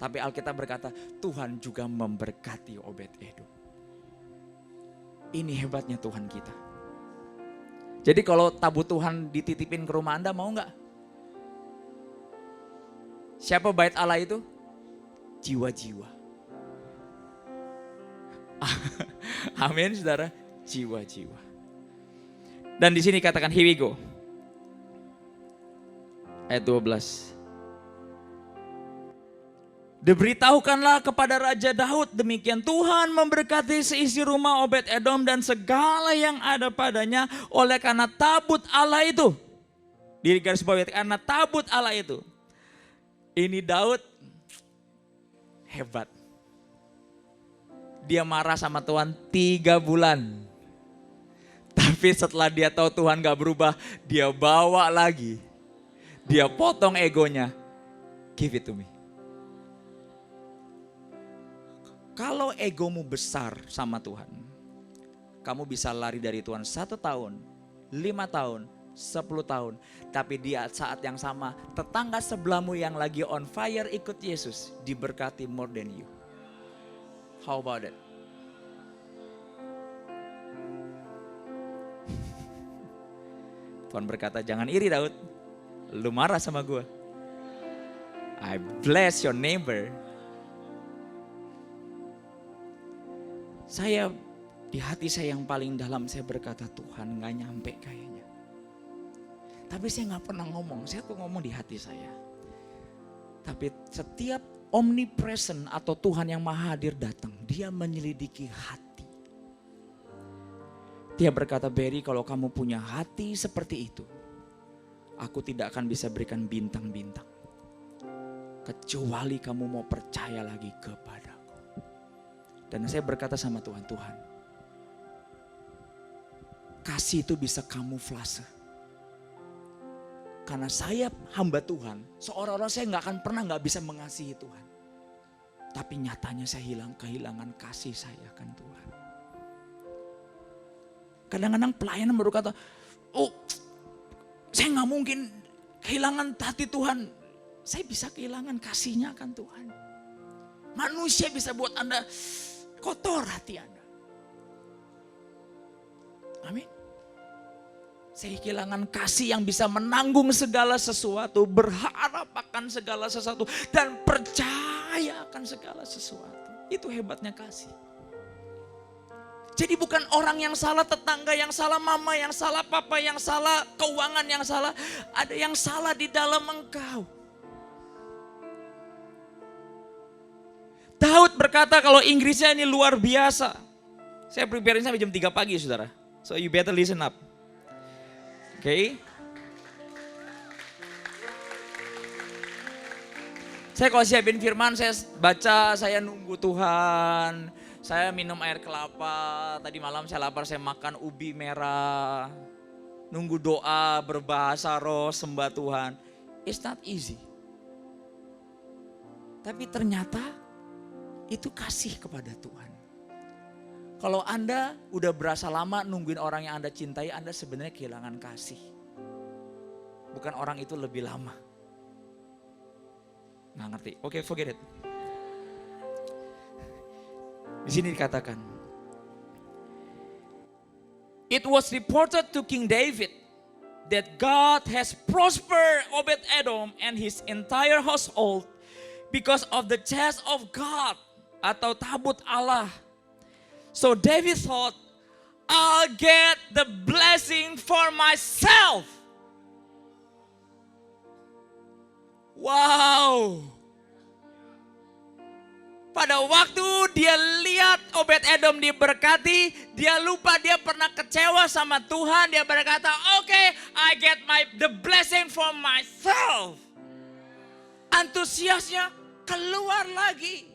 Tapi Alkitab berkata, Tuhan juga memberkati Obed Edom. Ini hebatnya Tuhan kita. Jadi kalau tabut Tuhan dititipin ke rumah Anda, mau gak? Siapa bait Allah itu? Jiwa-jiwa. Amin saudara, jiwa-jiwa. Dan di sini katakan here we go. Ayat 12. Diberitahukanlah kepada Raja Daud demikian, Tuhan memberkati seisi rumah Obed Edom dan segala yang ada padanya oleh karena tabut Allah itu. Di garis bawah, karena tabut Allah itu. Ini Daud hebat. Dia marah sama Tuhan 3 bulan. Tapi setelah dia tahu Tuhan gak berubah, dia bawa lagi. Dia potong egonya. Give it to me. Kalau egomu besar sama Tuhan, kamu bisa lari dari Tuhan 1 tahun, 5 tahun, 10 tahun. Tapi di saat yang sama, tetangga sebelahmu yang lagi on fire ikut Yesus, diberkati more than you. How about it? Tuhan berkata, jangan iri Daud. Lu marah sama gue. I bless your neighbor. Saya di hati saya yang paling dalam saya berkata, Tuhan gak nyampe kayaknya. Tapi saya gak pernah ngomong, saya tuh ngomong di hati saya. Tapi setiap omnipresent atau Tuhan yang maha hadir datang, dia menyelidiki hati. Dia berkata, Barry, kalau kamu punya hati seperti itu, aku tidak akan bisa berikan bintang-bintang. Kecuali kamu mau percaya lagi kepadaku. Dan saya berkata sama Tuhan, Tuhan, kasih itu bisa kamuflase. Karena saya hamba Tuhan, seolah-olah saya gak bisa mengasihi Tuhan. Tapi nyatanya saya kehilangan kasih saya akan Tuhan. Kadang-kadang pelayanan berkata, oh saya gak mungkin kehilangan hati Tuhan. Saya bisa kehilangan kasihnya akan Tuhan. Manusia bisa buat Anda kotor hati Anda. Amin. Saya kehilangan kasih yang bisa menanggung segala sesuatu, berharap akan segala sesuatu, dan percaya akan segala sesuatu. Itu hebatnya kasih. Jadi bukan orang yang salah, tetangga yang salah, mama yang salah, papa yang salah, keuangan yang salah. Ada yang salah di dalam engkau. Daud berkata kalau Inggrisnya ini luar biasa. Saya prepare sampai jam 3 pagi saudara. So you better listen up. Oke. Saya kalau siapin firman, saya baca, saya nunggu Tuhan. Saya minum air kelapa, tadi malam saya lapar, saya makan ubi merah. Nunggu doa, berbahasa roh, sembah Tuhan. It's not easy. Tapi ternyata itu kasih kepada Tuhan. Kalau Anda udah berasa lama nungguin orang yang Anda cintai, Anda sebenarnya kehilangan kasih. Bukan orang itu lebih lama. Nggak ngerti. Oke, forget it. Di sini dikatakan, it was reported to King David that God has prospered Obed-Edom and his entire household because of the chest of God atau tabut Allah. So David thought, I'll get the blessing for myself. Wow. Pada waktu dia lihat Obed-Edom diberkati, dia lupa dia pernah kecewa sama Tuhan. Dia berkata, okay, I get the blessing for myself. Antusiasnya keluar lagi.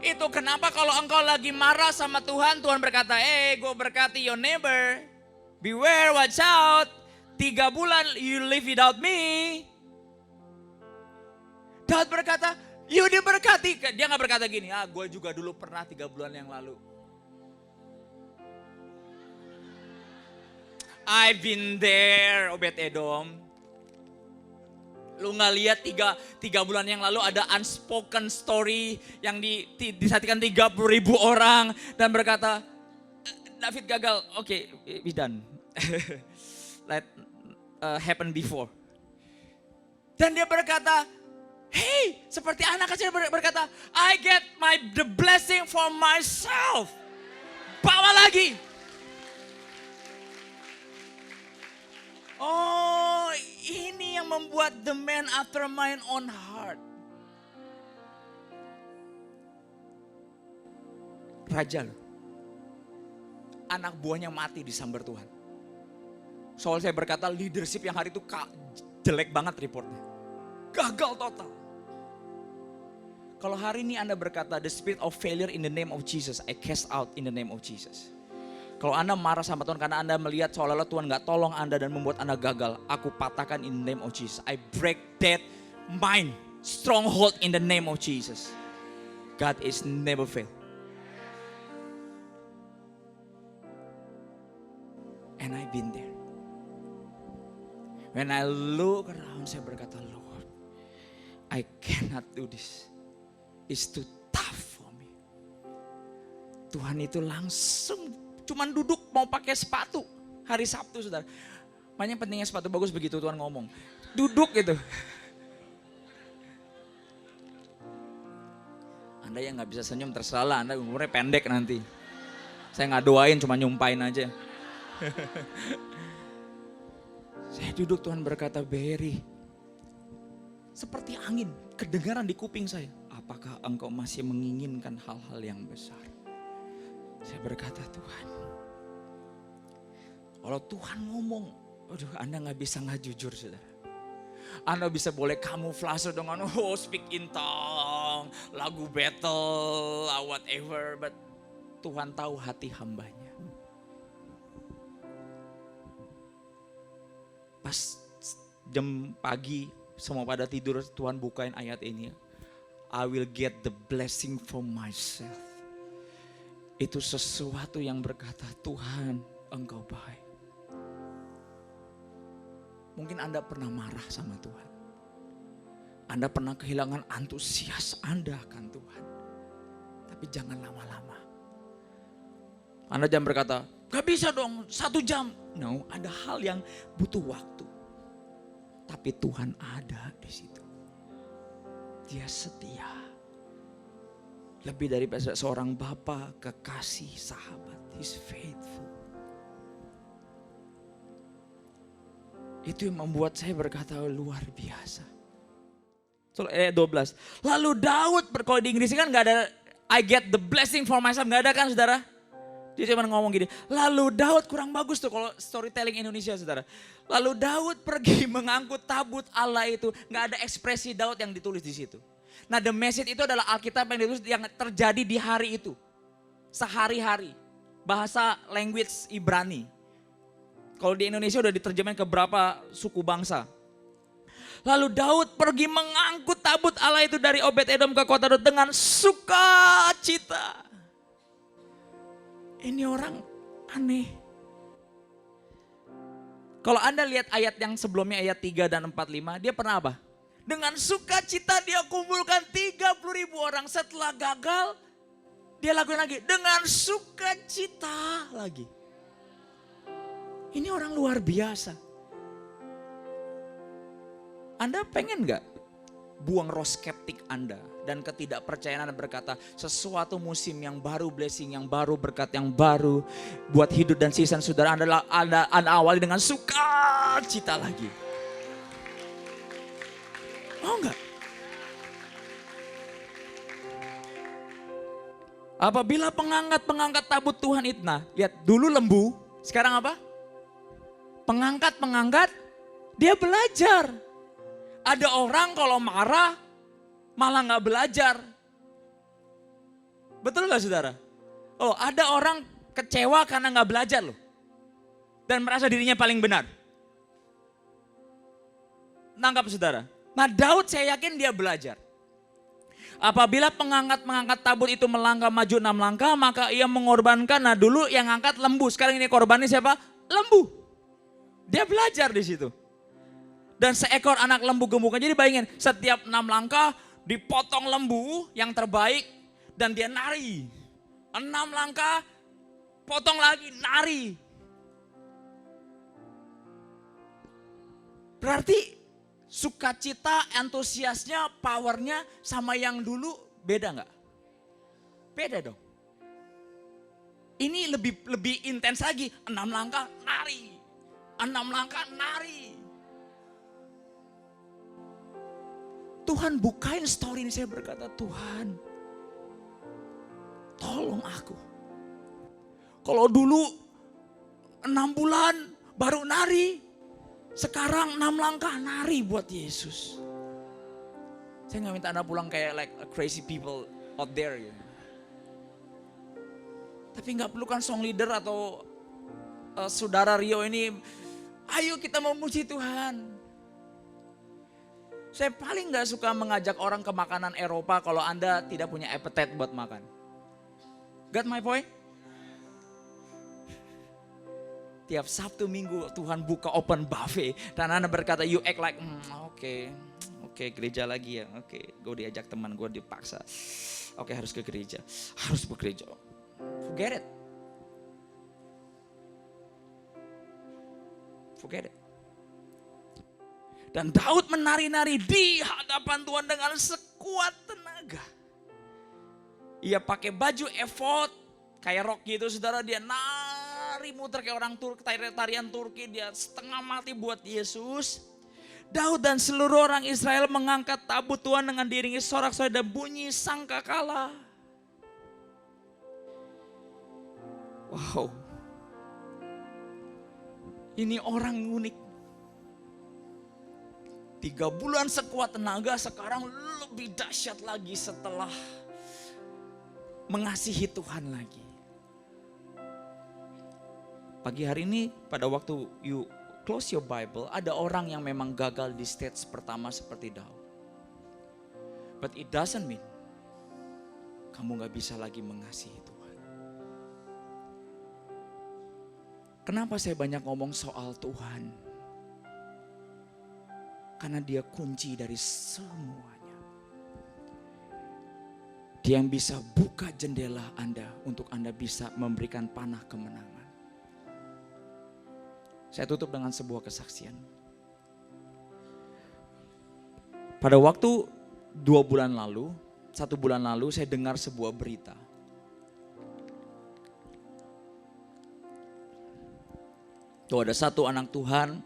Itu kenapa kalau engkau lagi marah sama Tuhan, Tuhan berkata, gue berkati your neighbor. Beware, watch out. 3 bulan you live without me. Daud berkata, you diberkati. Dia gak berkata gini, gue juga dulu pernah 3 bulan yang lalu. I've been there, Obed-Edom. Lu gak lihat 3 bulan yang lalu ada unspoken story yang disaksikan 30.000 orang. Dan berkata, David gagal, okay, we done. Let happen before. Dan dia berkata, hey, seperti anak kecil berkata, I get the blessing for myself. Bawa lagi. Oh, ini yang membuat the man after my own heart. Raja loh. Anak buahnya mati disambar Tuhan. Soal saya berkata leadership yang hari itu jelek banget reportnya. Gagal total. Kalau hari ini Anda berkata the spirit of failure in the name of Jesus, I cast out in the name of Jesus. Kalau Anda marah sama Tuhan karena Anda melihat seolah-olah Tuhan gak tolong Anda dan membuat Anda gagal, aku patahkan in the name of Jesus. I break that mind, stronghold in the name of Jesus. God is never fail. And I've been there. When I look around, saya berkata, Lord, I cannot do this. It's too tough for me. Tuhan itu langsung cuman duduk mau pakai sepatu hari Sabtu saudara. Makanya pentingnya sepatu bagus begitu Tuhan ngomong. Duduk gitu. Anda yang gak bisa senyum terserah lah, Anda umurnya pendek nanti. Saya gak doain, cuma nyumpain aja. Saya duduk, Tuhan berkata, Berry, seperti angin kedengaran di kuping saya. Apakah engkau masih menginginkan hal-hal yang besar? Saya berkata, Tuhan, kalau Tuhan ngomong, aduh Anda gak bisa gak jujur saudara. Anda bisa boleh kamuflase dengan speak in tongue, lagu battle, whatever. But Tuhan tahu hati hambanya. Pas jam pagi semua pada tidur, Tuhan bukain ayat ini. I will get the blessing for myself. Itu sesuatu yang berkata, Tuhan engkau baik. Mungkin Anda pernah marah sama Tuhan. Anda pernah kehilangan antusias Anda akan Tuhan. Tapi jangan lama-lama. Anda jangan berkata, gak bisa dong 1 jam. No, ada hal yang butuh waktu. Tapi Tuhan ada di situ. Dia setia. Lebih daripada seorang bapa, kekasih, sahabat. He's faithful. Itu yang membuat saya berkata luar biasa. Ayat 12. Lalu Daud, kalau di Inggris kan gak ada I get the blessing for myself. Gak ada kan saudara? Dia cuma ngomong gini. Lalu Daud, kurang bagus tuh kalau storytelling Indonesia saudara. Lalu Daud pergi mengangkut tabut Allah itu. Gak ada ekspresi Daud yang ditulis di situ. Nah the message itu adalah Alkitab yang ditulis yang terjadi di hari itu. Sehari-hari. Bahasa language Ibrani. Kalau di Indonesia udah diterjemahin ke berapa suku bangsa. Lalu Daud pergi mengangkut tabut Allah itu dari Obed-Edom ke kota Daud dengan sukacita. Ini orang aneh. Kalau Anda lihat ayat yang sebelumnya ayat 3 dan 45, dia pernah apa? Dengan sukacita dia kumpulkan 30.000 orang. Setelah gagal, dia lakukan lagi. Dengan sukacita lagi. Ini orang luar biasa. Anda pengen gak buang roh skeptik Anda dan ketidakpercayaan Anda berkata sesuatu musim yang baru, blessing yang baru, berkat yang baru buat hidup dan season saudara Anda awali dengan sukacita lagi. Mau gak? Apabila pengangkat tabut Tuhan itu, nah lihat dulu lembu, sekarang apa? Pengangkat, dia belajar. Ada orang kalau marah malah gak belajar. Betul gak saudara? Oh ada orang kecewa karena gak belajar loh. Dan merasa dirinya paling benar. Nangkap saudara? Nah Daud saya yakin dia belajar. Apabila pengangkat tabut itu melangkah maju 6 langkah, maka ia mengorbankan. Nah dulu yang angkat lembu, sekarang ini korbannya siapa? Lembu. Dia belajar di situ. Dan seekor anak lembu gemuknya. Jadi bayangin, setiap 6 langkah dipotong lembu yang terbaik dan dia nari. 6 langkah, potong lagi, nari. Berarti sukacita, antusiasnya, powernya sama yang dulu beda nggak? Beda dong. Ini lebih intens lagi. 6 langkah, nari. 6 langkah, nari. Tuhan bukain story ini, saya berkata, Tuhan tolong aku. Kalau dulu 6 bulan baru nari, sekarang 6 langkah nari buat Yesus. Saya gak minta Anda pulang kayak like crazy people out there ya. Tapi gak perlu kan song leader atau saudara Rio ini, ayo kita memuji Tuhan. Saya paling gak suka mengajak orang ke makanan Eropa kalau Anda tidak punya appetite buat makan. Got my point? Tiap Sabtu Minggu Tuhan buka open buffet. Dan Anda berkata you act like oke, gereja lagi ya. Oke, gue diajak teman gue dipaksa. Oke, harus ke gereja. Harus ke gereja. Forget it. Dan Daud menari-nari di hadapan Tuhan dengan sekuat tenaga. Ia pakai baju efod, kayak rok gitu saudara. Dia nari muter kayak orang Turki, tarian Turki. Dia setengah mati buat Yesus. Daud dan seluruh orang Israel mengangkat tabut Tuhan dengan diiringi sorak-sorai dan bunyi sangkakala. Wow. Ini orang unik. 3 bulan sekuat tenaga, sekarang lebih dahsyat lagi setelah mengasihi Tuhan lagi. Pagi hari ini pada waktu you close your Bible, ada orang yang memang gagal di stage pertama seperti Daud. But it doesn't mean kamu gak bisa lagi mengasihi Tuhan. Kenapa saya banyak ngomong soal Tuhan? Karena dia kunci dari semuanya. Dia yang bisa buka jendela Anda untuk Anda bisa memberikan panah kemenangan. Saya tutup dengan sebuah kesaksian. Pada waktu 1 bulan lalu saya dengar sebuah berita. Tuh ada satu anak Tuhan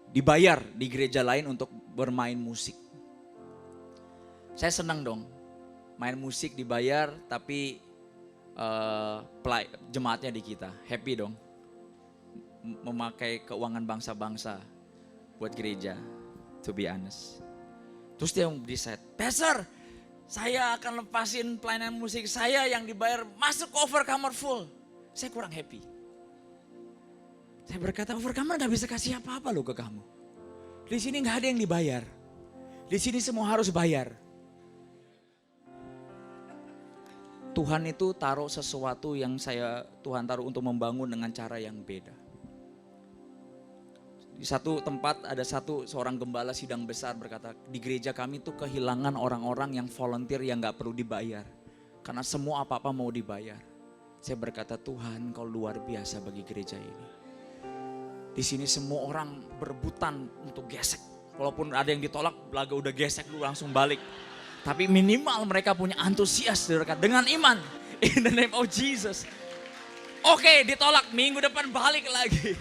dibayar di gereja lain untuk bermain musik. Saya senang dong, main musik dibayar tapi jemaatnya di kita, happy dong. Memakai keuangan bangsa-bangsa buat gereja, to be honest. Terus dia decide, Pastor, saya akan lepasin pelayanan musik saya yang dibayar masuk overcomer full. Saya kurang happy. Saya berkata, overcomer gak bisa kasih apa-apa loh ke kamu. Di sini gak ada yang dibayar. Di sini semua harus bayar. Tuhan itu taruh sesuatu yang Tuhan taruh untuk membangun dengan cara yang beda. Di satu tempat ada seorang gembala sidang besar berkata, di gereja kami tuh kehilangan orang-orang yang volunteer yang gak perlu dibayar. Karena semua apa-apa mau dibayar. Saya berkata, Tuhan kau luar biasa bagi gereja ini. Di sini semua orang berebutan untuk gesek. Walaupun ada yang ditolak, laga udah gesek lu langsung balik. Tapi minimal mereka punya antusias dengan iman. In the name of Jesus. Oke, ditolak, minggu depan balik lagi.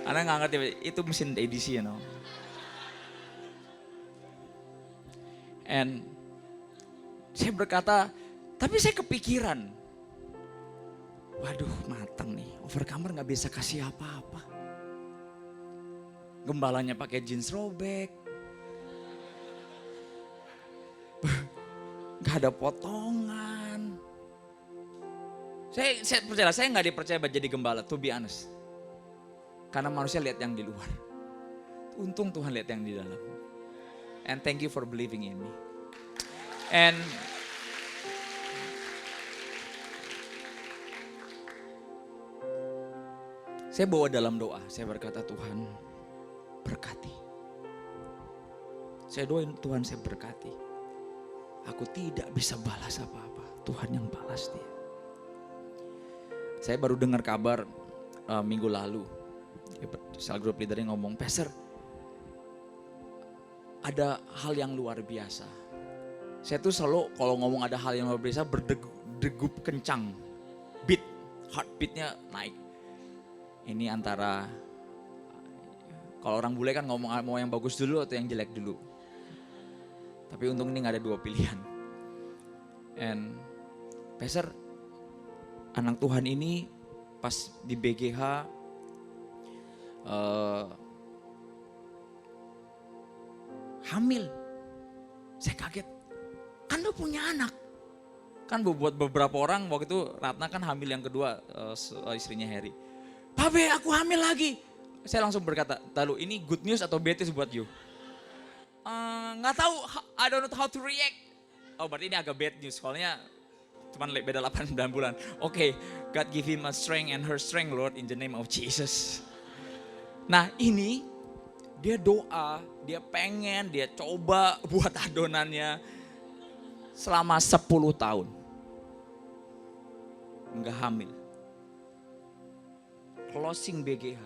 Anda gak ngerti, itu mesin edisi, you know. And saya berkata, tapi saya kepikiran. Waduh, matang nih, overcomer gak bisa kasih apa-apa. Gembalanya pakai jeans robek. Gak ada potongan. Saya percaya, saya gak dipercaya buat jadi gembala, to be honest. Karena manusia lihat yang di luar. Untung Tuhan lihat yang di dalam. And thank you for believing in me. And saya bawa dalam doa, saya berkata Tuhan berkati. Saya doain Tuhan saya berkati. Aku tidak bisa balas apa-apa, Tuhan yang balas dia. Saya baru dengar kabar minggu lalu, sel group leadernya ngomong, Pastor, ada hal yang luar biasa. Saya tuh selalu kalau ngomong ada hal yang luar biasa berdegup kencang, heartbeatnya naik. Ini antara, kalau orang bule kan ngomong mau yang bagus dulu atau yang jelek dulu. Tapi untung ini gak ada 2 pilihan. And Pastor, anak Tuhan ini pas di BGH hamil. Saya kaget, kan lu punya anak. Kan buat beberapa orang waktu itu Ratna kan hamil yang kedua, istrinya Harry. Babe, aku hamil lagi. Saya langsung berkata, lalu ini good news atau bad news buat you? Nggak tahu, I don't know how to react. Oh, berarti ini agak bad news, soalnya cuma beda 8-9 bulan. Oke, God give him a strength and her strength, Lord, in the name of Jesus. Nah ini, dia doa, dia pengen, dia coba buat adonannya selama 10 tahun. Nggak hamil. Closing BGH,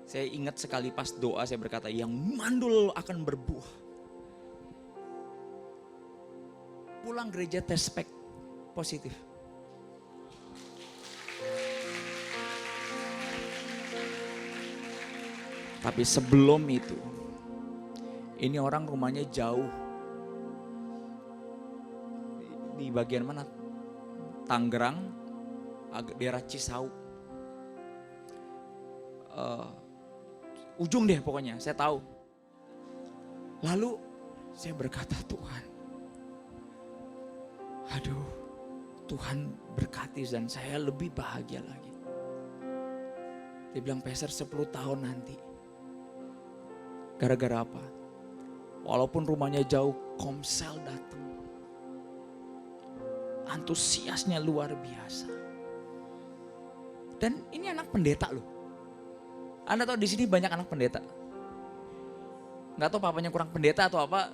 Saya ingat sekali pas doa saya berkata, yang mandul akan berbuah. Pulang gereja tes spek positif. Tapi sebelum itu, ini orang rumahnya jauh. Di bagian mana? Tangerang, daerah Cisauk. Ujung deh pokoknya, saya tahu. Lalu saya berkata, Tuhan, aduh, Tuhan berkati dan saya lebih bahagia lagi. Dia bilang, Pastor 10 tahun nanti. Gara-gara apa? Walaupun rumahnya jauh, Komsel datang. Antusiasnya luar biasa. Dan ini anak pendeta loh. Anda tahu di sini banyak anak pendeta. Nggak tahu papanya kurang pendeta atau apa,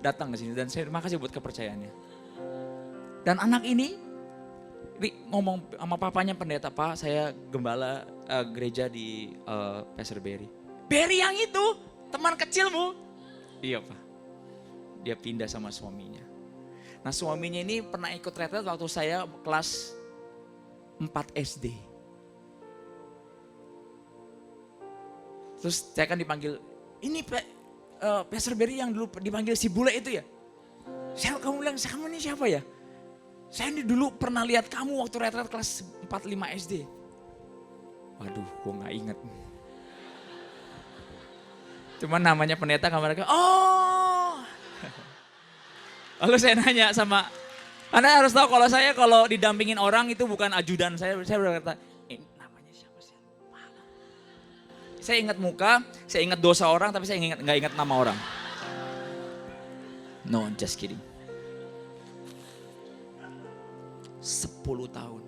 datang ke sini dan saya terima kasih buat kepercayaannya. Dan anak ini ngomong sama papanya pendeta, Pak, saya gembala gereja di Pastor Berry. Berry yang itu, teman kecilmu? Iya, Pak. Dia pindah sama suaminya. Nah, suaminya ini pernah ikut retret waktu saya kelas 4 SD. Terus saya kan dipanggil, ini Pastor Berry yang dulu dipanggil si bule itu ya? Kamu bilang, kamu ini siapa ya? Saya ini dulu pernah lihat kamu waktu retret kelas 4-5 SD. Waduh, gue gak inget. Cuman namanya pendeta kamar, oh. Lalu saya nanya sama, Anda harus tahu kalau didampingin orang itu bukan ajudan saya berkata, namanya siapa sih? Saya ingat muka, saya ingat dosa orang, tapi saya nggak ingat nama orang. No, just kidding. 10 tahun.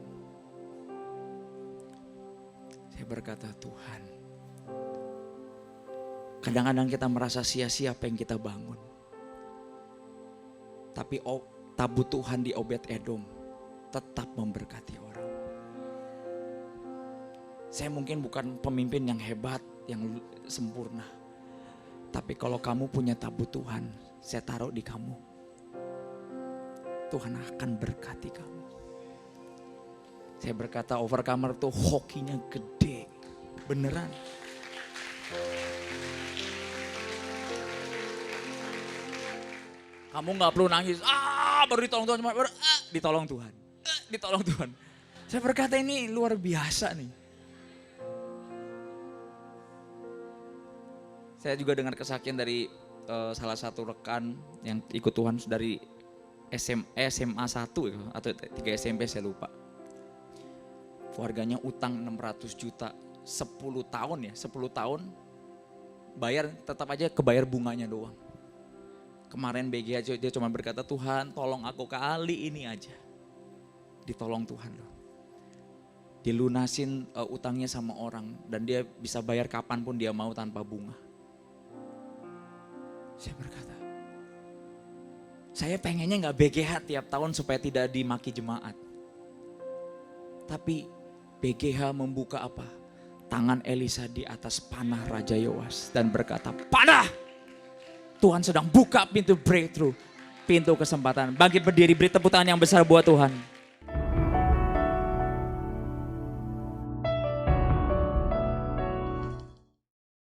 Saya berkata, Tuhan, kadang-kadang kita merasa sia-sia apa yang kita bangun. Tapi tabut Tuhan di Obed Edom tetap memberkati orang. Saya mungkin bukan pemimpin yang hebat, yang sempurna. Tapi kalau kamu punya tabut Tuhan, saya taruh di kamu. Tuhan akan berkati kamu. Saya berkata overcomer tuh hokinya gede. Beneran. Kamu gak perlu nangis, baru ditolong Tuhan, ditolong Tuhan. Ditolong Tuhan. Saya berkata ini luar biasa nih. Saya juga dengar kesaksian dari salah satu rekan yang ikut Tuhan dari SMA 1 atau 3 SMP saya lupa. Keluarganya utang 600 juta 10 tahun ya, 10 tahun bayar tetap aja kebayar bunganya doang. Kemarin BGH dia cuma berkata, Tuhan tolong aku kali ini aja. Ditolong Tuhan loh. Dilunasin utangnya sama orang dan dia bisa bayar kapanpun dia mau tanpa bunga. Saya berkata, saya pengennya gak BGH tiap tahun supaya tidak dimaki jemaat. Tapi BGH membuka apa? Tangan Elisa di atas panah Raja Yoas dan berkata, panah! Tuhan sedang buka pintu breakthrough, pintu kesempatan. Bangkit berdiri, beri tepuk tangan yang besar buat Tuhan.